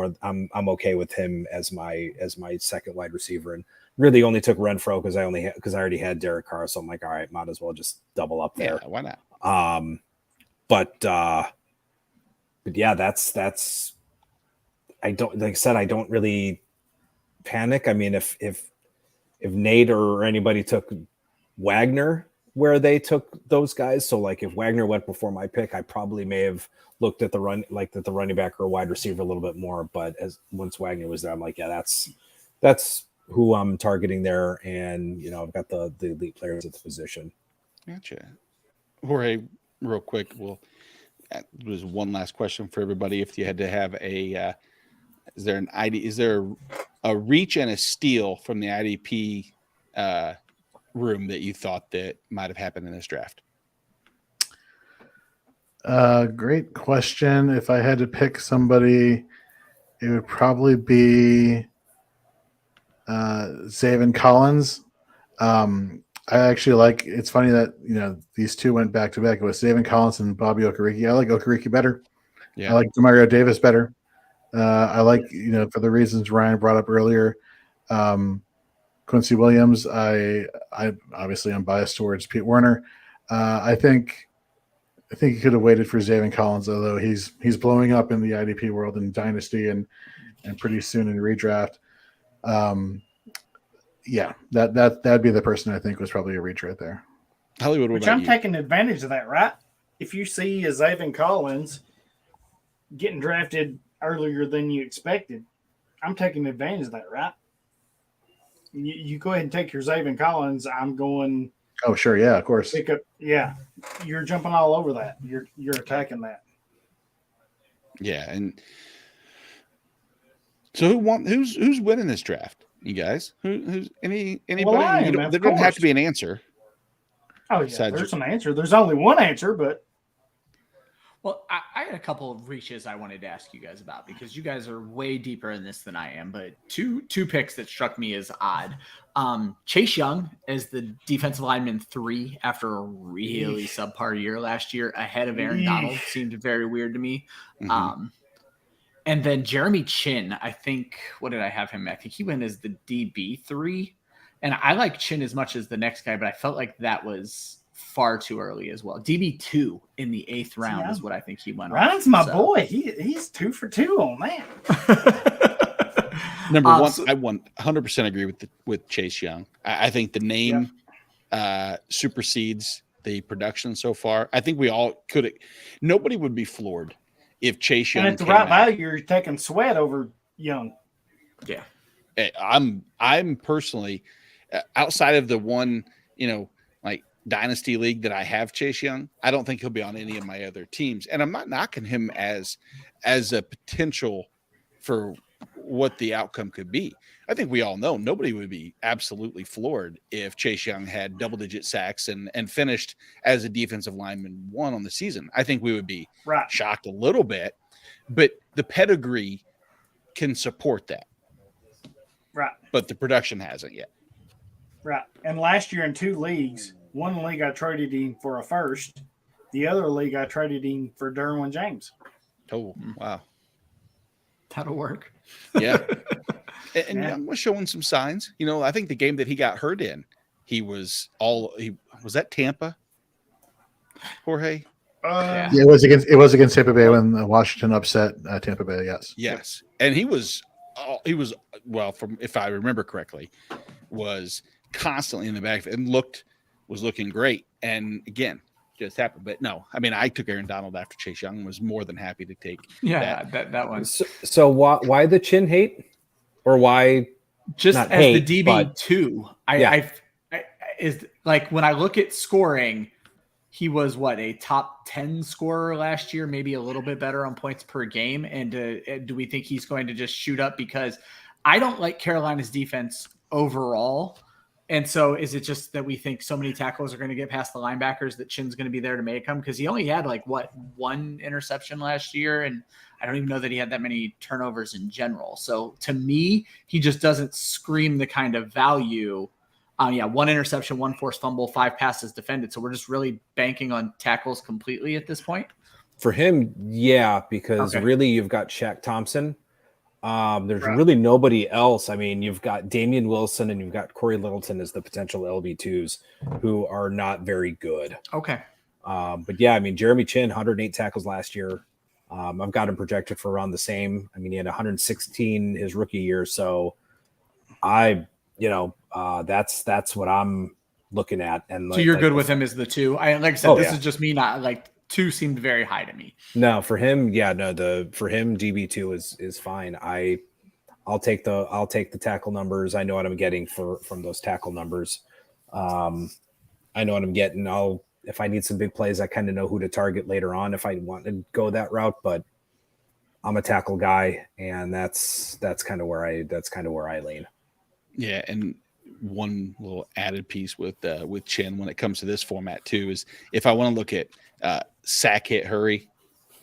okay with him as my second wide receiver, and really only took Renfro because I already had Derek Carr. So I'm like, all right, might as well just double up there. Yeah, why not? But yeah, that's I don't really panic. I mean, if Nate or anybody took Wagner where they took those guys, so like if Wagner went before my pick, I probably may have looked at the running back or wide receiver a little bit more. But once Wagner was there, I'm like, yeah, that's who I'm targeting there, and I've got the elite players at the position. Gotcha. Jorge, real quick, there's one last question for everybody. If you had to have is there a reach and a steal from the IDP room that you thought that might have happened in this draft? Great question. If I had to pick somebody, it would probably be Zaven Collins. I actually it's funny that these 2 went back to back. It was Zaven Collins and Bobby Okereke. I like Okereke better. Yeah. I like Demario Davis better. I like for the reasons Ryan brought up earlier. Quincy Williams. I obviously I'm biased towards Pete Werner. I think I think he could have waited for Zaven Collins, although he's blowing up in the IDP world in Dynasty and pretty soon in redraft. Yeah, that'd be the person I think was probably a reach right there. Hollywood, what Which about I'm you? taking advantage of that, right? If you see a Zaven Collins getting drafted earlier than you expected, I'm taking advantage of that, right? You go ahead and take your Zaven Collins. I'm going. Oh, sure, yeah, of course. Pick up. Yeah, you're jumping all over that. You're attacking that. Yeah, and so who's winning this draft? You guys? Who's anybody? Well, I am, There doesn't have to be an answer. Oh yeah, Besides there's an answer. There's only one answer, but Well, I had a couple of reaches I wanted to ask you guys about because you guys are way deeper in this than I am. But two picks that struck me as odd. Chase Young as the defensive lineman 3 after a really subpar year last year ahead of Aaron Donald seemed very weird to me. Mhm. And then Jeremy Chin, I think, what did I have him? I think he went as the DB 3. And I like Chin as much as the next guy, but I felt like that was far too early as well. DB 2 in the 8th round is what I think he went on. Ryan's my boy. He's 2 for 2 on that. Number one, I 100% agree with Chase Young. I think the name supersedes the production so far. I think we all could. Nobody would be floored if Chase Young. And at the right value, you're taking Sweat over Young. Yeah, I'm personally outside of the one, like Dynasty League that I have Chase Young. I don't think he'll be on any of my other teams, and I'm not knocking him as a potential for what the outcome could be. I think we all know nobody would be absolutely floored if Chase Young had double-digit sacks and finished as a defensive lineman 1 on the season. I think we would be shocked a little bit, but the pedigree can support that. Right. But the production hasn't yet. Right. And last year in 2 leagues, one league I traded him for a first. The other league I traded him for Derwin James. Oh, wow. That'll work. Yeah. And Young was showing some signs. I think the game that he got hurt in, was that Tampa? Jorge? Yeah, it was against Tampa Bay when Washington upset Tampa Bay. Yes, and he was from if I remember correctly, was constantly in the back and was looking great. And again, just happened. But no, I mean, I took Aaron Donald after Chase Young and was more than happy to take. that one. So why the Chin hate, or why just not as hate, the DB 2? I is like when I look at scoring. He was a top 10 scorer last year, maybe a little bit better on points per game. And do we think he's going to just shoot up? Because I don't like Carolina's defense overall. And so is it just that we think so many tackles are going to get past the linebackers that Chin's going to be there to make them? Because he only had 1 interception last year. And I don't even know that he had that many turnovers in general. So to me, he just doesn't scream the kind of value. 1 interception, 1 forced fumble, 5 passes defended. So we're just really banking on tackles completely at this point. For him, yeah, because really you've got Shaq Thompson. There's really nobody else. I mean, you've got Damian Wilson and you've got Corey Littleton as the potential LB2s who are not very good. Okay. But yeah, I mean, Jeremy Chin, 108 tackles last year. I've got him projected for around the same. I mean, he had 116 his rookie year. So that's what I'm looking at. And so you're good with him as the 2. Like I said, this is just me. Not 2 seemed very high to me. No, for him, for him, DB2 is fine. I'll take the tackle numbers. I know what I'm getting from those tackle numbers. I know what I'm getting. If I need some big plays, I kind of know who to target later on if I want to go that route. But I'm a tackle guy, and that's kind of where I lean. Yeah, and one little added piece with Chin when it comes to this format too is if I want to look at sack hit hurry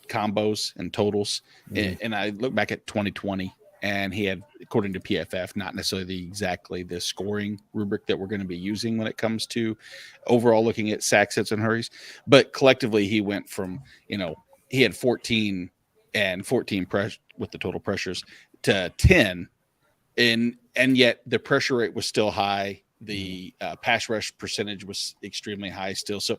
combos and totals, and I look back at 2020, and he had, according to PFF, not necessarily exactly the scoring rubric that we're going to be using when it comes to overall looking at sacks, hits, and hurries, but collectively he went from he had 14 press with the total pressures to 10. And yet the pressure rate was still high. The pass rush percentage was extremely high still. So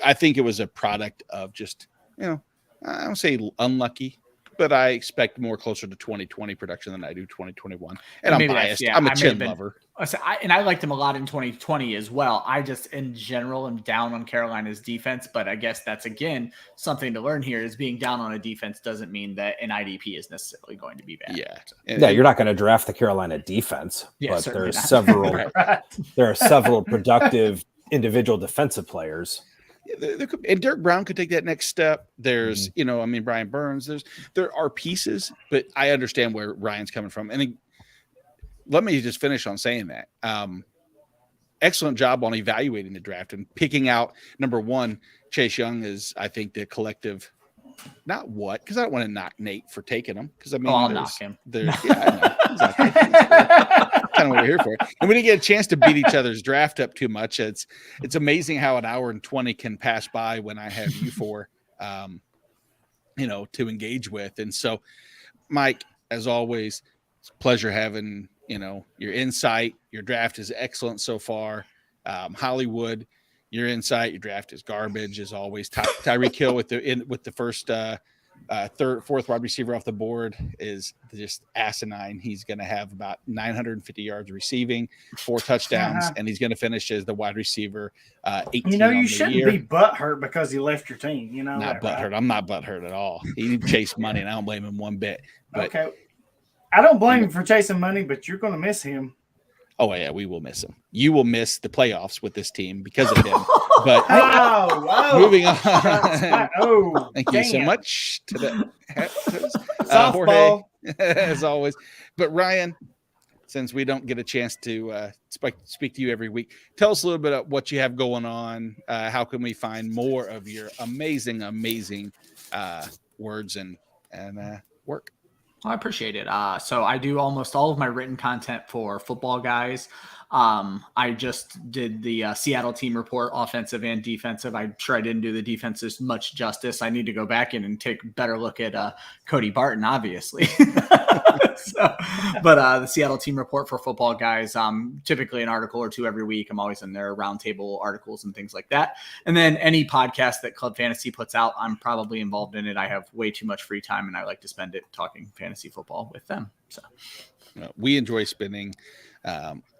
I think it was a product of just, I don't say unlucky, but I expect more closer to 2020 production than I do 2021. And I'm biased. I'm a chin lover. I liked him a lot in 2020 as well. I just, in general, am down on Carolina's defense, but I guess that's, again, something to learn here is being down on a defense doesn't mean that an IDP is necessarily going to be bad. Yeah. You're not going to draft the Carolina defense, but there are several, there are several productive individual defensive players. And Derek Brown could take that next step. There's, Brian Burns, there are pieces, but I understand where Ryan's coming from. And let me just finish on saying that. Excellent job on evaluating the draft and picking out number one. Chase Young is, I think, the collective. Not what, because I don't want to knock Nate for taking him. Because I'll knock him. I know. Exactly. Kind of what we're here for. And we didn't get a chance to beat each other's draft up too much. It's amazing how an hour and 20 can pass by when I have you four, to engage with. And so, Mike, as always, it's a pleasure having your insight. Your draft is excellent so far. Hollywood, your insight, your draft is garbage as always. Tyreek Hill with the first fourth wide receiver off the board is just asinine. He's going to have about 950 yards receiving, 4 touchdowns, and he's going to finish as the wide receiver. 18 you shouldn't be butthurt because he left your team. Not butthurt. Right? I'm not butthurt at all. He chased money, and I don't blame him one bit. But, okay. I don't blame him for chasing money, but you're going to miss him. Oh, yeah, we will miss him. You will miss the playoffs with this team because of him. But moving on. Thank you so much to the softball, Jorge, as always. But Ryan, since we don't get a chance to speak to you every week, tell us a little bit about what you have going on. How can we find more of your amazing words and work? I appreciate it. So I do almost all of my written content for Football Guys. I just did the Seattle team report, offensive and defensive. I'm sure I didn't do the defense as much justice. I need to go back in and take a better look at Cody Barton, obviously. But the Seattle team report for Football Guys, typically an article or two every week. I'm always in there, roundtable articles and things like that. And then any podcast that Club Fantasy puts out, I'm probably involved in it. I have way too much free time, and I like to spend it talking fantasy football with them. So we enjoy spending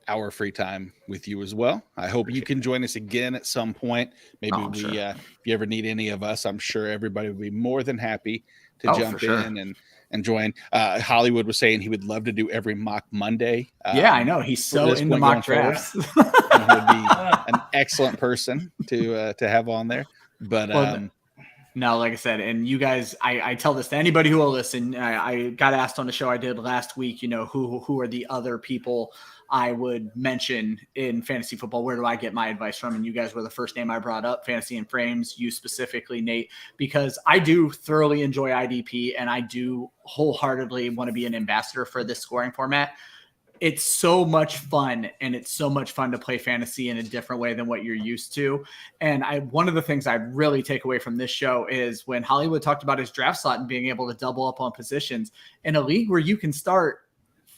our free time with you as well. I hope you can join us again at some point. Maybe if you ever need any of us, I'm sure everybody would be more than happy to jump in and join. Hollywood was saying he would love to do every mock Monday. I know. He's so into mock drafts. He would be an excellent person to have on there. But no, like I said, and you guys, I tell this to anybody who will listen. I got asked on the show I did last week, who are the other people I would mention in fantasy football? Where do I get my advice from? And you guys were the first name I brought up, Fantasy and Frames, you specifically, Nate, because I do thoroughly enjoy IDP and I do wholeheartedly want to be an ambassador for this scoring format. It's so much fun, and it's so much fun to play fantasy in a different way than what you're used to. And one of the things I really take away from this show is when Hollywood talked about his draft slot and being able to double up on positions in a league where you can start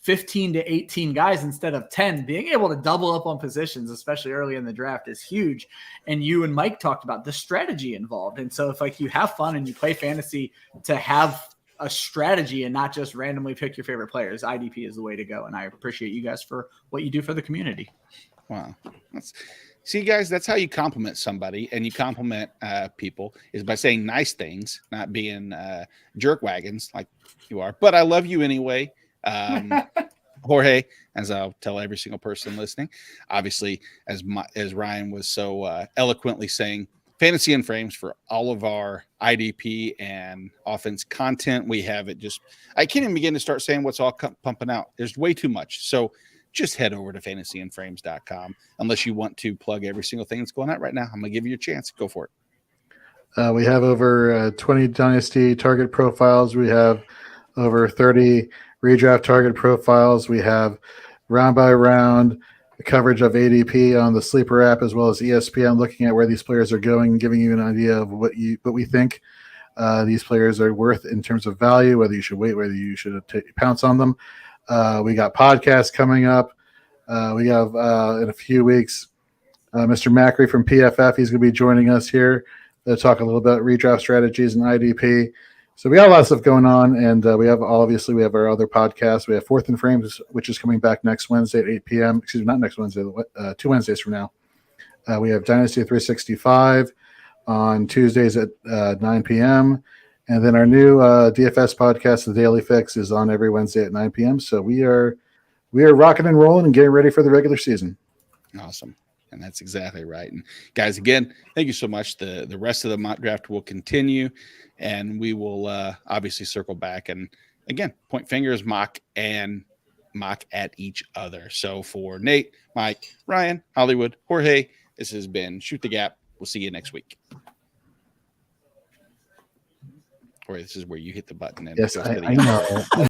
15 to 18 guys instead of 10, being able to double up on positions, especially early in the draft, is huge. And you and Mike talked about the strategy involved. And so if you have fun and you play fantasy, to have a strategy and not just randomly pick your favorite players, IDP is the way to go. And I appreciate you guys for what you do for the community. Wow. See, guys, that's how you compliment somebody, and you compliment people is by saying nice things, not being jerk wagons like you are. But I love you anyway. Jorge, as I'll tell every single person listening, obviously, as Ryan was so eloquently saying, Fantasy and Frames for all of our IDP and offense content. We have it I can't even begin to start saying what's all pumping out. There's way too much. So just head over to fantasyandframes.com unless you want to plug every single thing that's going out right now. I'm going to give you a chance. Go for it. We have over 20 Dynasty target profiles. We have over 30 redraft target profiles. We have round by round coverage of ADP on the Sleeper app as well as ESPN, looking at where these players are going, giving you an idea of what we think these players are worth in terms of value, whether you should wait, whether you should pounce on them. We got podcasts coming up. We have in a few weeks Mr. Macri from PFF. He's going to be joining us here to talk a little about redraft strategies and IDP. So we got a lot of stuff going on, and we have our other podcasts. We have Fourth and Frames, which is coming back next Wednesday at 8 p.m. Excuse me, not next Wednesday, 2 Wednesdays from now. We have Dynasty 365 on Tuesdays at 9 p.m. And then our new DFS podcast, The Daily Fix, is on every Wednesday at 9 p.m. So we are rocking and rolling and getting ready for the regular season. Awesome. And that's exactly right. And guys, again, thank you so much. The rest of the mock draft will continue, and we will obviously circle back and again point fingers, mock at each other. So for Nate, Mike, Ryan, Hollywood, Jorge, this has been Shoot the Gap. We'll see you next week. Jorge, this is where you hit the button. And Yes, I know.